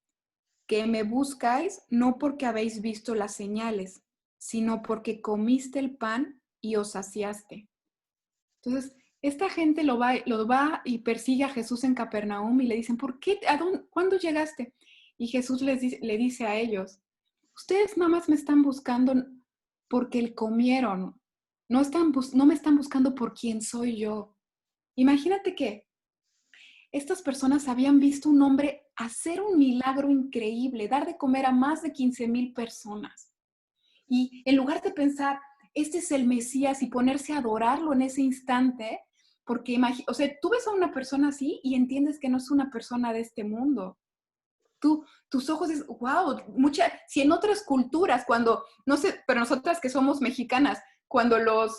que me buscáis no porque habéis visto las señales, sino porque comiste el pan y os saciaste. Entonces, esta gente lo va y persigue a Jesús en Capernaum y le dicen, ¿por qué? ¿Cuándo llegaste? Y Jesús le dice a ellos, ustedes nada más me están buscando porque comieron, no me están buscando por quién soy yo. Imagínate que estas personas habían visto un hombre hacer un milagro increíble, dar de comer a más de 15,000 personas. Y en lugar de pensar, este es el Mesías y ponerse a adorarlo en ese instante, porque o sea, tú ves a una persona así y entiendes que no es una persona de este mundo. Tus ojos es, wow, si en otras culturas, cuando, no sé, pero nosotras que somos mexicanas, cuando los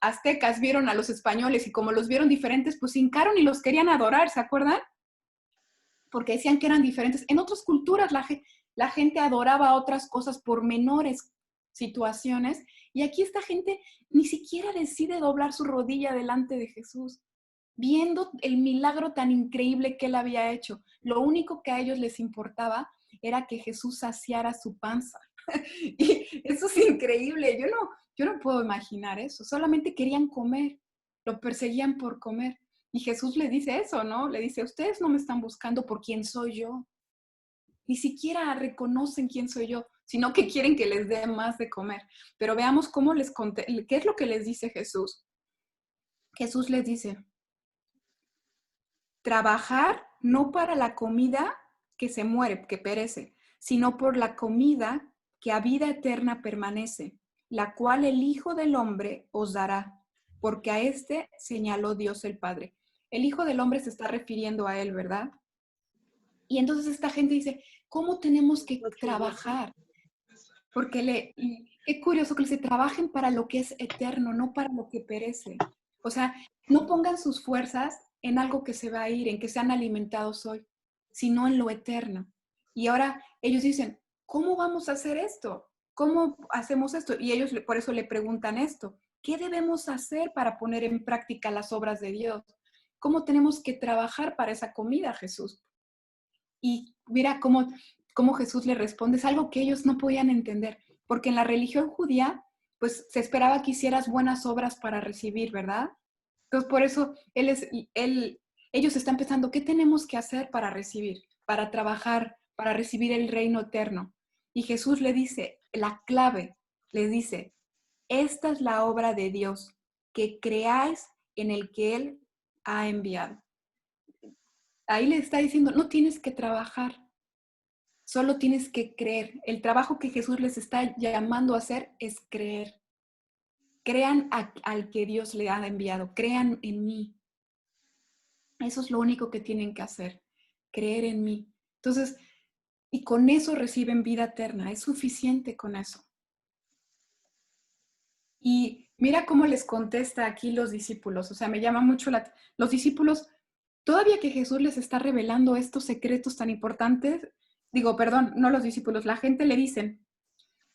aztecas vieron a los españoles y como los vieron diferentes, pues se hincaron y los querían adorar, ¿se acuerdan? Porque decían que eran diferentes. En otras culturas la gente adoraba otras cosas por menores situaciones y aquí esta gente ni siquiera decide doblar su rodilla delante de Jesús, viendo el milagro tan increíble que él había hecho. Lo único que a ellos les importaba era que Jesús saciara su panza. Y eso es increíble. Yo no puedo imaginar eso. Solamente querían comer. Lo perseguían por comer. Y Jesús le dice eso, ¿no? Le dice, ustedes no me están buscando por quién soy yo. Ni siquiera reconocen quién soy yo, sino que quieren que les dé más de comer. Pero veamos qué es lo que les dice Jesús. Jesús les dice, trabajar no para la comida que se muere, que perece, sino por la comida que a vida eterna permanece, la cual el Hijo del Hombre os dará, porque a este señaló Dios el Padre. El Hijo del Hombre se está refiriendo a él, ¿verdad? Y entonces esta gente dice, ¿cómo tenemos que trabajar? Porque qué curioso que le dice, trabajen para lo que es eterno, no para lo que perece. O sea, no pongan sus fuerzas en algo que se va a ir, en que sean alimentados hoy, sino en lo eterno. Y ahora ellos dicen, ¿cómo vamos a hacer esto? ¿Cómo hacemos esto? Y ellos por eso le preguntan esto, ¿qué debemos hacer para poner en práctica las obras de Dios? ¿Cómo tenemos que trabajar para esa comida, Jesús? Y mira cómo Jesús le responde, es algo que ellos no podían entender, porque en la religión judía, pues se esperaba que hicieras buenas obras para recibir, ¿verdad? Entonces, por eso ellos están pensando, ¿qué tenemos que hacer para recibir, para trabajar, para recibir el reino eterno? Y Jesús le dice, la clave, les dice, esta es la obra de Dios, que creáis en el que Él ha enviado. Ahí le está diciendo, no tienes que trabajar, solo tienes que creer. El trabajo que Jesús les está llamando a hacer es creer. Crean al que Dios le ha enviado, crean en mí. Eso es lo único que tienen que hacer, creer en mí. Entonces, y con eso reciben vida eterna, es suficiente con eso. Y mira cómo les contesta aquí los discípulos, o sea, me llama mucho los discípulos, todavía que Jesús les está revelando estos secretos tan importantes, no los discípulos, la gente le dicen,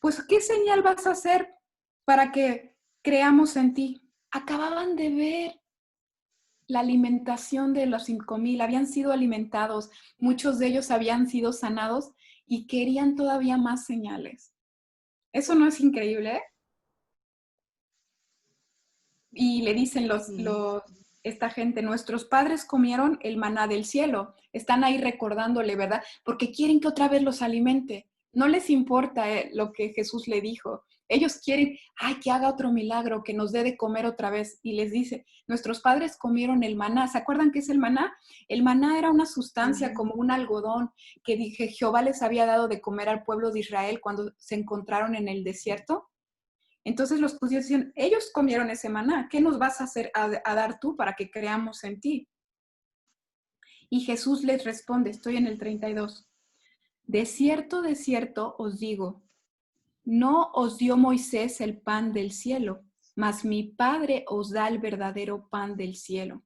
pues, ¿qué señal vas a hacer para que creamos en ti? Acababan de ver la alimentación de los 5,000, habían sido alimentados, muchos de ellos habían sido sanados y querían todavía más señales. ¿Eso no es increíble? Y le dicen esta gente, nuestros padres comieron el maná del cielo. Están ahí recordándole, ¿verdad? Porque quieren que otra vez los alimente. No les importa lo que Jesús le dijo. Ellos quieren, que haga otro milagro, que nos dé de comer otra vez. Y les dice, nuestros padres comieron el maná. ¿Se acuerdan qué es el maná? El maná era una sustancia como un algodón que Jehová les había dado de comer al pueblo de Israel cuando se encontraron en el desierto. Entonces los judíos dicen, ellos comieron ese maná, ¿qué nos vas a hacer a dar tú para que creamos en ti? Y Jesús les responde, estoy en el 32, de cierto os digo, no os dio Moisés el pan del cielo, mas mi Padre os da el verdadero pan del cielo.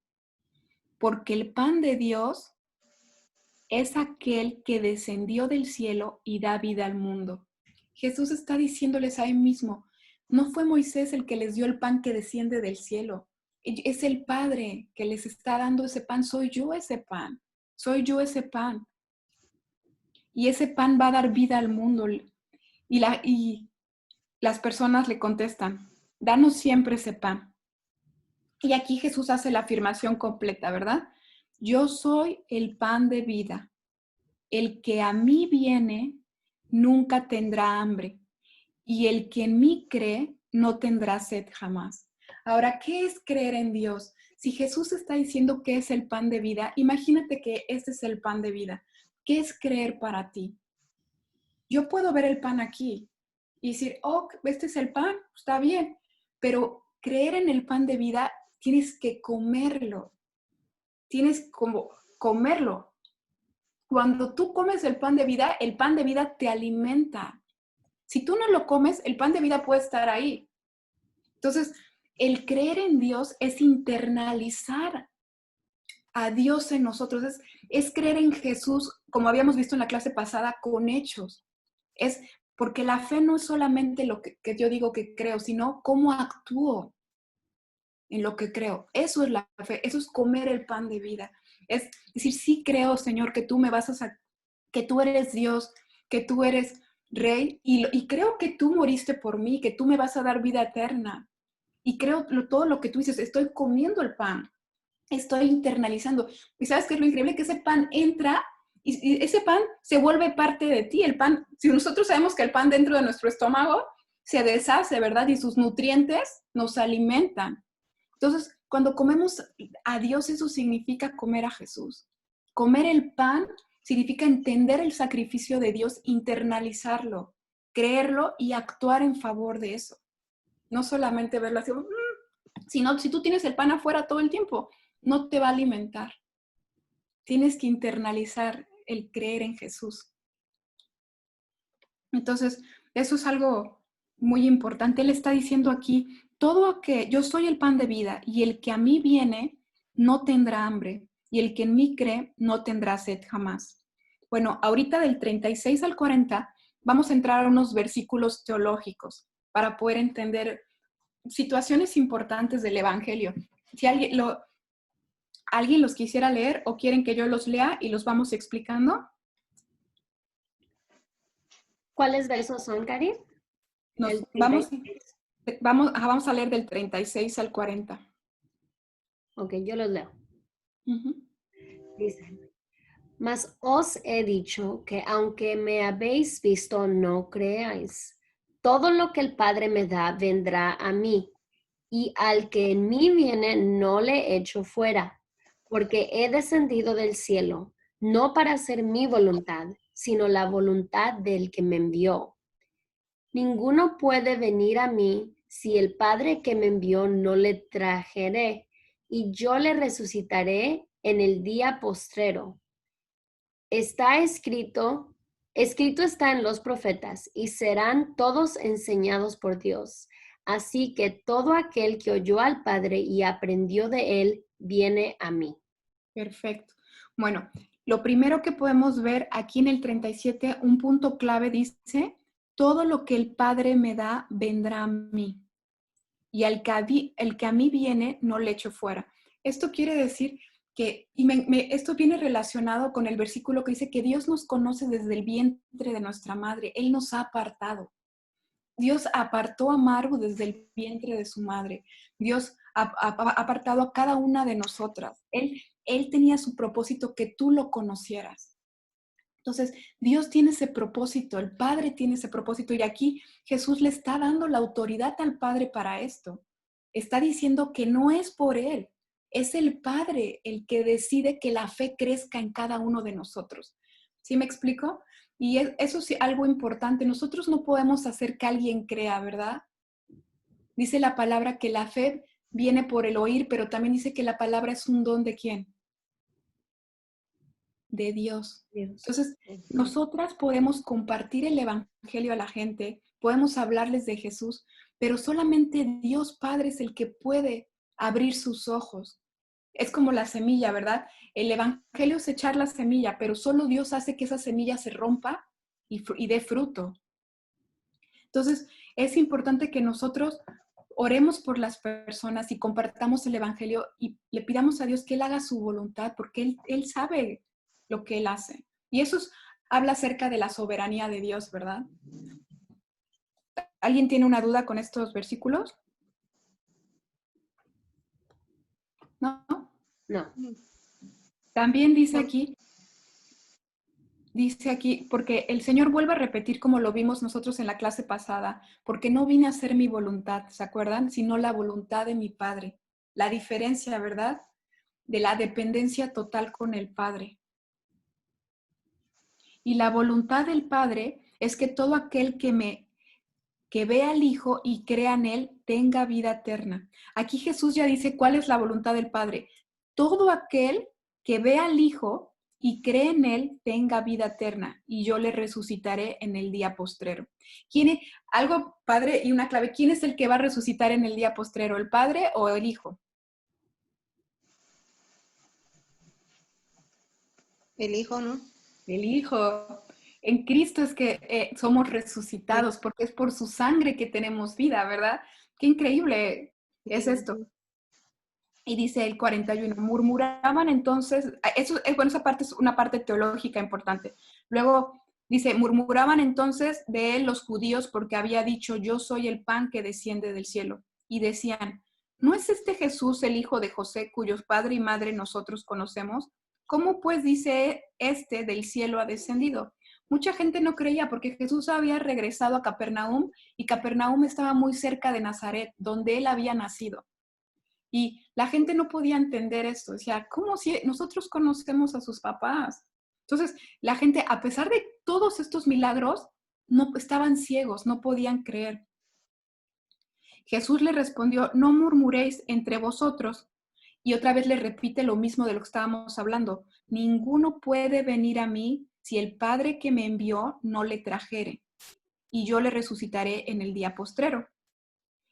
Porque el pan de Dios es aquel que descendió del cielo y da vida al mundo. Jesús está diciéndoles a él mismo, no fue Moisés el que les dio el pan que desciende del cielo. Es el Padre que les está dando ese pan. Soy yo ese pan. Soy yo ese pan. y ese pan va a dar vida al mundo. Y las personas le contestan, danos siempre ese pan. Y aquí Jesús hace la afirmación completa, ¿verdad? Yo soy el pan de vida. El que a mí viene nunca tendrá hambre, y el que en mí cree no tendrá sed jamás. Ahora, ¿qué es creer en Dios? Si Jesús está diciendo que es el pan de vida, imagínate que este es el pan de vida. ¿Qué es creer para ti? Yo puedo ver el pan aquí y decir, oh, este es el pan, está bien, pero creer en el pan de vida, tienes que comerlo, tienes como comerlo. Cuando tú comes el pan de vida te alimenta. Si tú no lo comes, el pan de vida puede estar ahí. Entonces, el creer en Dios es internalizar a Dios en nosotros, es creer en Jesús, como habíamos visto en la clase pasada, con hechos. Es porque la fe no es solamente lo que yo digo que creo, sino cómo actúo en lo que creo. Eso es la fe, eso es comer el pan de vida. Es decir, sí creo, Señor, que tú me vas a que tú eres Dios, que tú eres Rey, y creo que tú moriste por mí, que tú me vas a dar vida eterna. Y creo todo lo que tú dices, estoy comiendo el pan, estoy internalizando. ¿Y sabes qué es lo increíble? Que ese pan entra y ese pan se vuelve parte de ti. El pan, si nosotros sabemos que el pan dentro de nuestro estómago se deshace, ¿verdad? Y sus nutrientes nos alimentan. Entonces, cuando comemos a Dios, eso significa comer a Jesús. Comer el pan significa entender el sacrificio de Dios, internalizarlo, creerlo y actuar en favor de eso. No solamente verlo así, sino si tú tienes el pan afuera todo el tiempo, no te va a alimentar. Tienes que internalizar el creer en Jesús. Entonces, eso es algo muy importante. Él está diciendo aquí, todo que yo soy el pan de vida y el que a mí viene no tendrá hambre y el que en mí cree no tendrá sed jamás. Bueno, ahorita del 36 al 40 vamos a entrar a unos versículos teológicos para poder entender situaciones importantes del Evangelio. Si alguien los quisiera leer o quieren que yo los lea y los vamos explicando.
¿Cuáles versos son, Cari?
Vamos a leer del 36 al 40.
Ok, yo los leo.
Uh-huh.
Dice, mas os he dicho que aunque me habéis visto, no creáis. Todo lo que el Padre me da vendrá a mí, y al que en mí viene no le echo fuera, porque he descendido del cielo, no para hacer mi voluntad, sino la voluntad del que me envió. Ninguno puede venir a mí si el Padre que me envió no le trajere, y yo le resucitaré en el día postrero. Está escrito está en los profetas, y serán todos enseñados por Dios. Así que todo aquel que oyó al Padre y aprendió de él, viene a mí.
Perfecto. Bueno, lo primero que podemos ver aquí en el 37, un punto clave dice, todo lo que el Padre me da, vendrá a mí. Y el que a mí viene, no le echo fuera. Esto quiere decir que, esto viene relacionado con el versículo que dice que Dios nos conoce desde el vientre de nuestra madre. Él nos ha apartado. Dios apartó a Maru desde el vientre de su madre. Dios ha apartado a cada una de nosotras. Él tenía su propósito que tú lo conocieras. Entonces, Dios tiene ese propósito, el Padre tiene ese propósito y aquí Jesús le está dando la autoridad al Padre para esto. Está diciendo que no es por Él, es el Padre el que decide que la fe crezca en cada uno de nosotros. ¿Sí me explico? Y eso sí, algo importante. Nosotros no podemos hacer que alguien crea, ¿verdad? Dice la palabra que la fe viene por el oír, pero también dice que la palabra es un don ¿de quién? De Dios. Entonces, nosotras podemos compartir el evangelio a la gente, podemos hablarles de Jesús, pero solamente Dios Padre es el que puede abrir sus ojos. Es como la semilla, ¿verdad? El evangelio es echar la semilla, pero solo Dios hace que esa semilla se rompa y dé fruto. Entonces, es importante que nosotros oremos por las personas y compartamos el evangelio y le pidamos a Dios que Él haga su voluntad, porque Él sabe lo que Él hace. Y eso es habla acerca de la soberanía de Dios, ¿verdad? ¿Alguien tiene una duda con estos versículos? ¿No?
No.
También
No.
dice aquí, porque el Señor vuelve a repetir como lo vimos nosotros en la clase pasada, porque no vine a hacer mi voluntad, ¿se acuerdan? Sino la voluntad de mi Padre. La diferencia, ¿verdad? De la dependencia total con el Padre. Y la voluntad del Padre es que todo aquel que vea al Hijo y crea en Él tenga vida eterna. Aquí Jesús ya dice cuál es la voluntad del Padre. Todo aquel que vea al Hijo y cree en Él tenga vida eterna, y yo le resucitaré en el día postrero. Algo, Padre, y una clave, ¿quién es el que va a resucitar en el día postrero? ¿El Padre o el Hijo?
El Hijo, ¿no?
El Hijo. En Cristo es que somos resucitados, porque es por su sangre que tenemos vida, ¿verdad? Qué increíble es esto. Y dice el 41, murmuraban entonces, bueno, esa parte es una parte teológica importante. Luego dice, murmuraban entonces de él los judíos porque había dicho, yo soy el pan que desciende del cielo. Y decían, ¿no es este Jesús el hijo de José, cuyos padre y madre nosotros conocemos? ¿Cómo pues dice este del cielo ha descendido? Mucha gente no creía porque Jesús había regresado a Capernaum y Capernaum estaba muy cerca de Nazaret, donde él había nacido. Y la gente no podía entender esto. Decía, ¿cómo si nosotros conocemos a sus papás? Entonces, la gente, a pesar de todos estos milagros, no estaban ciegos, no podían creer. Jesús le respondió, no murmuréis entre vosotros. Y otra vez le repite lo mismo de lo que estábamos hablando. Ninguno puede venir a mí si el Padre que me envió no le trajere, y yo le resucitaré en el día postrero.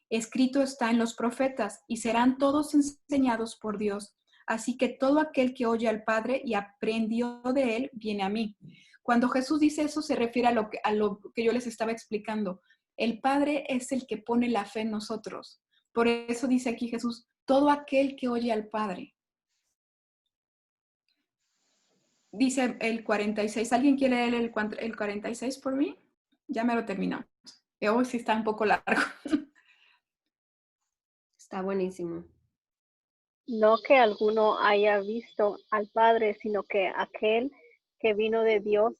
Escrito está en los profetas, y serán todos enseñados por Dios. Así que todo aquel que oye al Padre y aprendió de él, viene a mí. Cuando Jesús dice eso, se refiere a lo que yo les estaba explicando. El Padre es el que pone la fe en nosotros. Por eso dice aquí Jesús, todo aquel que oye al Padre. Dice el 46. ¿Alguien quiere leer el 46 por mí? Ya me lo terminamos. Hoy sí está un poco largo.
Está buenísimo.
No que alguno haya visto al Padre, sino que aquel que vino de Dios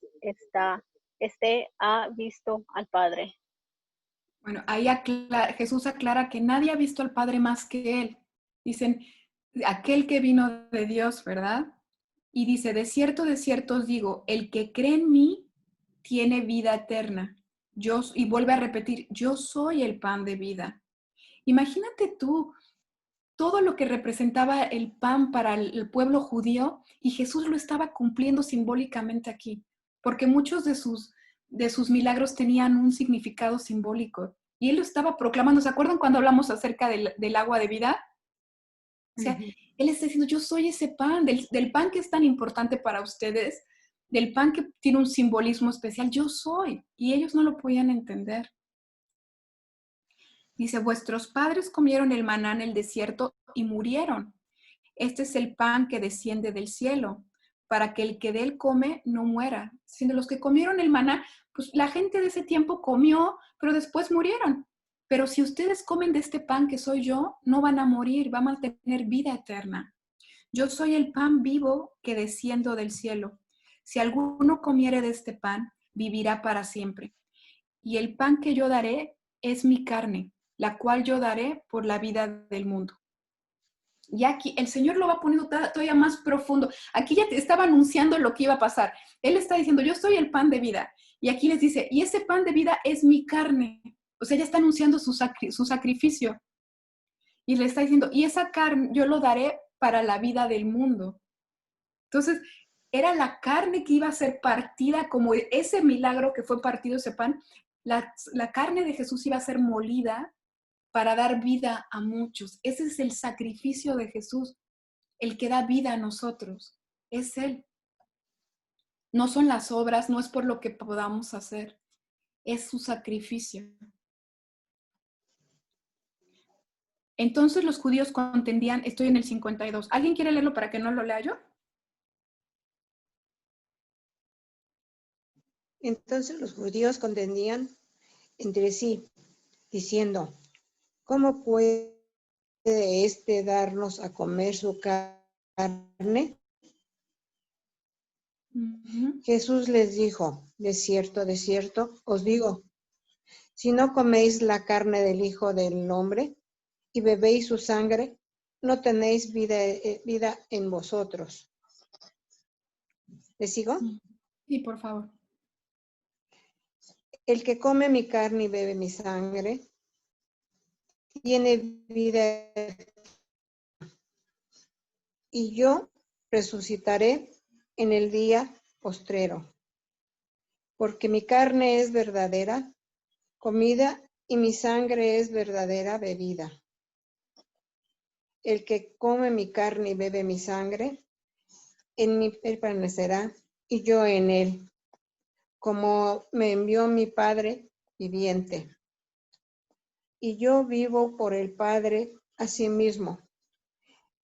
ha visto al Padre.
Bueno, ahí Jesús aclara que nadie ha visto al Padre más que Él. Dicen, aquel que vino de Dios, ¿verdad? Y dice, de cierto os digo, el que cree en mí tiene vida eterna. Y vuelve a repetir, yo soy el pan de vida. Imagínate tú todo lo que representaba el pan para el pueblo judío, y Jesús lo estaba cumpliendo simbólicamente aquí, porque muchos de sus milagros tenían un significado simbólico, y él lo estaba proclamando. ¿Se acuerdan cuando hablamos acerca del agua de vida? O sea, él está diciendo, yo soy ese pan, del pan que es tan importante para ustedes, del pan que tiene un simbolismo especial, yo soy, y ellos no lo podían entender. Dice, vuestros padres comieron el maná en el desierto y murieron. Este es el pan que desciende del cielo, para que el que de él come no muera. Siendo los que comieron el maná, pues la gente de ese tiempo comió, pero después murieron. Pero si ustedes comen de este pan que soy yo, no van a morir, van a tener vida eterna. Yo soy el pan vivo que desciendo del cielo. Si alguno comiere de este pan, vivirá para siempre. Y el pan que yo daré es mi carne, la cual yo daré por la vida del mundo. Y aquí el Señor lo va poniendo todavía más profundo. Aquí ya te estaba anunciando lo que iba a pasar. Él está diciendo, yo soy el pan de vida. Y aquí les dice, y ese pan de vida es mi carne. O sea, ya está anunciando su sacrificio. Y le está diciendo, y esa carne yo lo daré para la vida del mundo. Entonces, era la carne que iba a ser partida, como ese milagro que fue partido ese pan. La carne de Jesús iba a ser molida para dar vida a muchos. Ese es el sacrificio de Jesús, el que da vida a nosotros. Es Él. No son las obras, no es por lo que podamos hacer. Es su sacrificio. Entonces los judíos contendían, estoy en el 52. ¿Alguien quiere leerlo para que no lo lea yo?
Entonces los judíos contendían entre sí, diciendo, ¿cómo puede éste darnos a comer su carne? Jesús les dijo, de cierto, os digo, si no coméis la carne del Hijo del Hombre y bebéis su sangre, no tenéis vida en vosotros. ¿Les sigo?
Sí, por favor.
El que come mi carne y bebe mi sangre, tiene vida, y yo resucitaré en el día postrero, porque mi carne es verdadera comida y mi sangre es verdadera bebida. El que come mi carne y bebe mi sangre, en mí permanecerá y yo en él, como me envió mi Padre viviente. Y yo vivo por el Padre asimismo.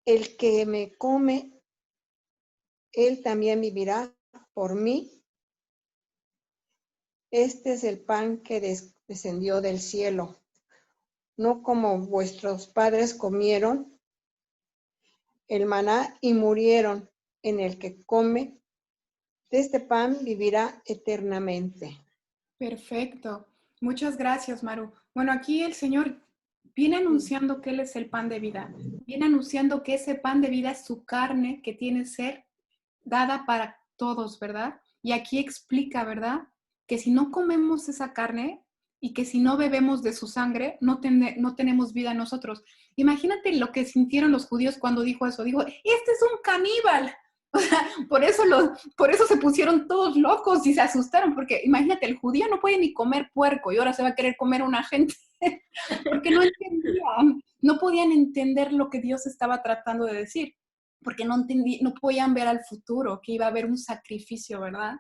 El que me come, él también vivirá por mí. Este es el pan que descendió del cielo, no como vuestros padres comieron el maná y murieron. En el que come de este pan vivirá eternamente.
Perfecto. Muchas gracias, Maru. Bueno, aquí el Señor viene anunciando que Él es el pan de vida. Viene anunciando que ese pan de vida es su carne que tiene que ser dada para todos, ¿verdad? Y aquí explica, ¿verdad? Que si no comemos esa carne y que si no bebemos de su sangre, no tenemos vida en nosotros. Imagínate lo que sintieron los judíos cuando dijo eso. Dijo, este es un caníbal. O sea, por eso se pusieron todos locos y se asustaron, porque imagínate, el judío no puede ni comer puerco y ahora se va a querer comer a una gente, porque no entendían, no podían entender lo que Dios estaba tratando de decir, porque no podían ver al futuro, que iba a haber un sacrificio, ¿verdad?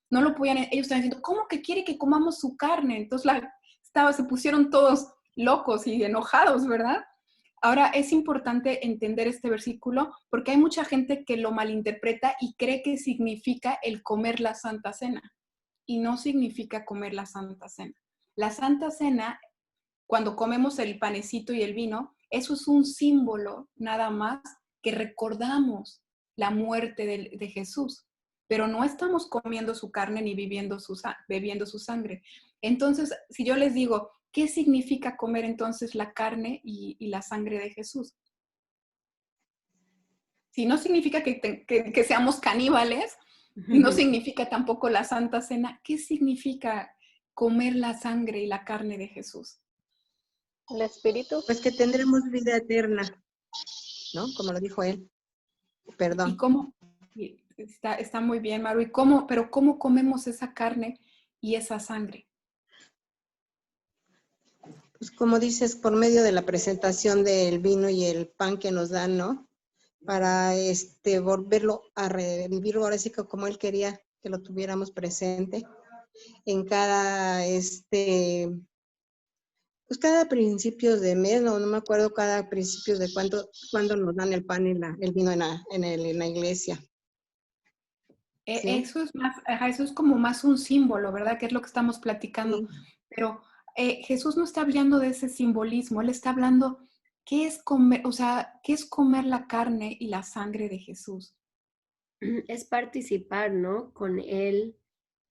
No lo podían, ellos estaban diciendo, ¿cómo que quiere que comamos su carne? Entonces se pusieron todos locos y enojados, ¿verdad? Ahora es importante entender este versículo porque hay mucha gente que lo malinterpreta y cree que significa el comer la Santa Cena. Y no significa comer la Santa Cena. La Santa Cena, cuando comemos el panecito y el vino, eso es un símbolo nada más que recordamos la muerte de Jesús, pero no estamos comiendo su carne ni bebiendo su sangre. Entonces, si yo les digo, ¿qué significa comer entonces la carne y la sangre de Jesús? Si no significa que seamos caníbales, no significa tampoco la Santa Cena, ¿qué significa comer la sangre y la carne de Jesús?
El Espíritu.
Pues que tendremos vida eterna, ¿no? Como lo dijo él. Perdón.
¿Y cómo? Está muy bien, Maru. Pero cómo comemos esa carne y esa sangre?
Pues como dices, por medio de la presentación del vino y el pan que nos dan, ¿no? Para volverlo a revivir, ahora sí que como él quería que lo tuviéramos presente en cada pues cada principio de mes, no me acuerdo cada principio de cuándo nos dan el pan y el vino en la iglesia. ¿Sí?
Eso es como más un símbolo, ¿verdad? Que es lo que estamos platicando. Sí. Pero Jesús no está hablando de ese simbolismo, Él está hablando qué es comer, o sea, qué es comer la carne y la sangre de Jesús.
Es participar, ¿no? Con Él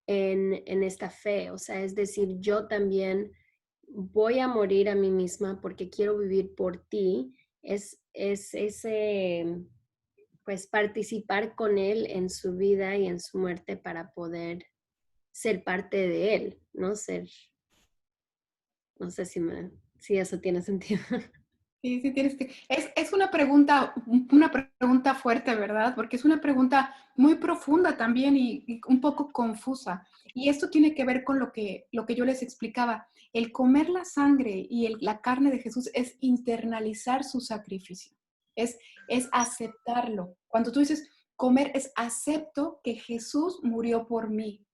en esta fe, o sea, es decir, yo también voy a morir a mí misma porque quiero vivir por ti, es ese, pues, participar con Él en su vida y en su muerte para poder ser parte de Él, ¿no? No sé si eso tiene sentido.
Sí, sí tienes que. Es una pregunta fuerte, ¿verdad? Porque es una pregunta muy profunda también y un poco confusa. Y esto tiene que ver con lo que yo les explicaba. El comer la sangre y la carne de Jesús es internalizar su sacrificio. Es aceptarlo. Cuando tú dices comer, es acepto que Jesús murió por mí.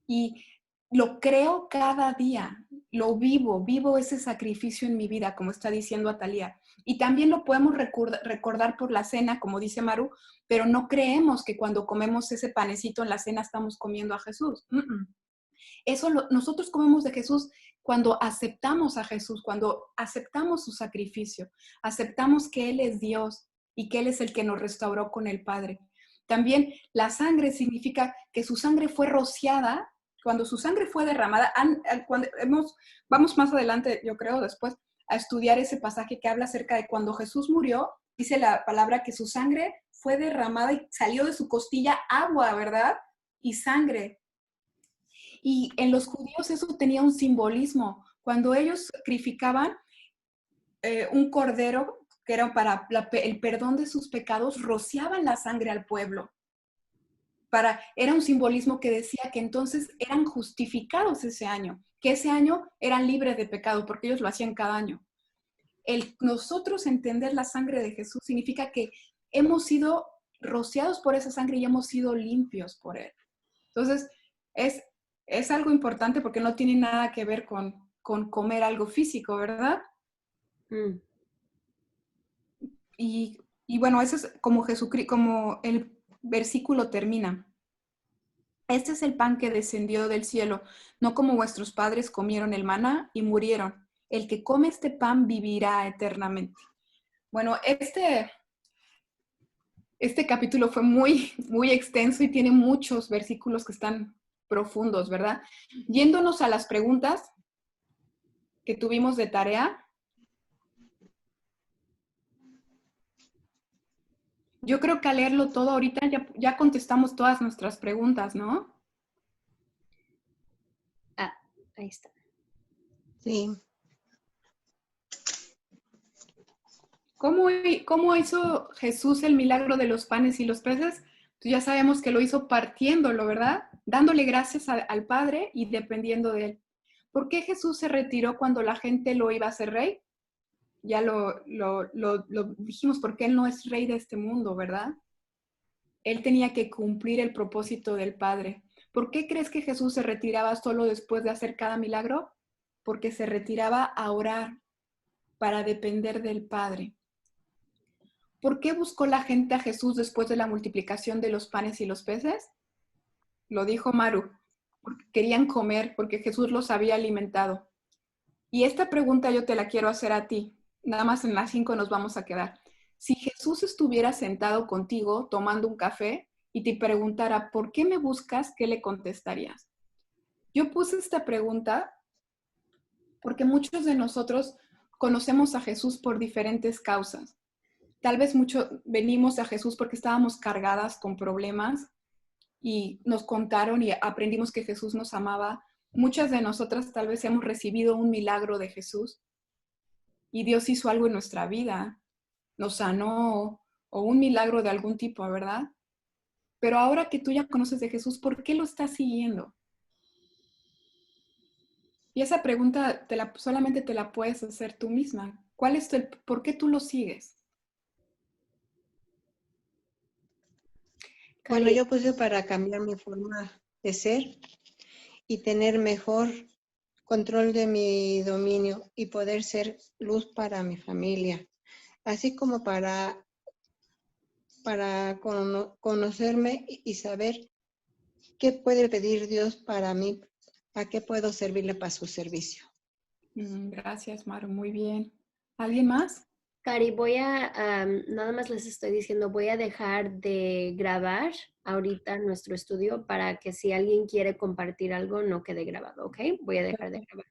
Y lo creo cada día, lo vivo ese sacrificio en mi vida, como está diciendo Atalia. Y también lo podemos recordar por la cena, como dice Maru, pero no creemos que cuando comemos ese panecito en la cena estamos comiendo a Jesús. Nosotros comemos de Jesús cuando aceptamos a Jesús, cuando aceptamos su sacrificio, aceptamos que Él es Dios y que Él es el que nos restauró con el Padre. También la sangre significa que su sangre fue rociada, cuando su sangre fue derramada, vamos más adelante, yo creo, después, a estudiar ese pasaje que habla acerca de cuando Jesús murió, dice la palabra que su sangre fue derramada y salió de su costilla agua, ¿verdad? Y sangre. Y en los judíos eso tenía un simbolismo. Cuando ellos sacrificaban un cordero, que era para el perdón de sus pecados, rociaban la sangre al pueblo. Era un simbolismo que decía que entonces eran justificados ese año, que ese año eran libres de pecado, porque ellos lo hacían cada año. Nosotros entender la sangre de Jesús significa que hemos sido rociados por esa sangre y hemos sido limpios por Él. Entonces, es algo importante porque no tiene nada que ver con comer algo físico, ¿verdad? Y bueno, eso es como Jesucristo, como el versículo termina. Este es el pan que descendió del cielo, no como vuestros padres comieron el maná y murieron. El que come este pan vivirá eternamente. Bueno, este capítulo fue muy, muy extenso y tiene muchos versículos que están profundos, ¿verdad? Yéndonos a las preguntas que tuvimos de tarea. Yo creo que al leerlo todo ahorita ya contestamos todas nuestras preguntas, ¿no?
Ah, ahí está.
Sí.
¿Cómo hizo Jesús el milagro de los panes y los peces? Pues ya sabemos que lo hizo partiéndolo, ¿verdad? Dándole gracias al Padre y dependiendo de Él. ¿Por qué Jesús se retiró cuando la gente lo iba a hacer rey? Ya lo dijimos, porque Él no es rey de este mundo, ¿verdad? Él tenía que cumplir el propósito del Padre. ¿Por qué crees que Jesús se retiraba solo después de hacer cada milagro? Porque se retiraba a orar para depender del Padre. ¿Por qué buscó la gente a Jesús después de la multiplicación de los panes y los peces? Lo dijo Maru, porque querían comer, porque Jesús los había alimentado. Y esta pregunta yo te la quiero hacer a ti. Nada más en las 5 nos vamos a quedar. Si Jesús estuviera sentado contigo tomando un café y te preguntara, ¿por qué me buscas? ¿Qué le contestarías? Yo puse esta pregunta porque muchos de nosotros conocemos a Jesús por diferentes causas. Tal vez venimos a Jesús porque estábamos cargadas con problemas y nos contaron y aprendimos que Jesús nos amaba. Muchas de nosotras tal vez hemos recibido un milagro de Jesús y Dios hizo algo en nuestra vida, nos sanó o un milagro de algún tipo, ¿verdad? Pero ahora que tú ya conoces de Jesús, ¿por qué lo estás siguiendo? Y esa pregunta solamente te la puedes hacer tú misma. ¿Por qué tú lo sigues?
Bueno, yo puse para cambiar mi forma de ser y tener mejor control de mi dominio y poder ser luz para mi familia, así como para conocerme y saber qué puede pedir Dios para mí, a qué puedo servirle para su servicio.
Gracias, Maru, muy bien. ¿Alguien más?
Cari, nada más les estoy diciendo, voy a dejar de grabar ahorita nuestro estudio para que si alguien quiere compartir algo no quede grabado, ¿ok? Voy a dejar de grabar.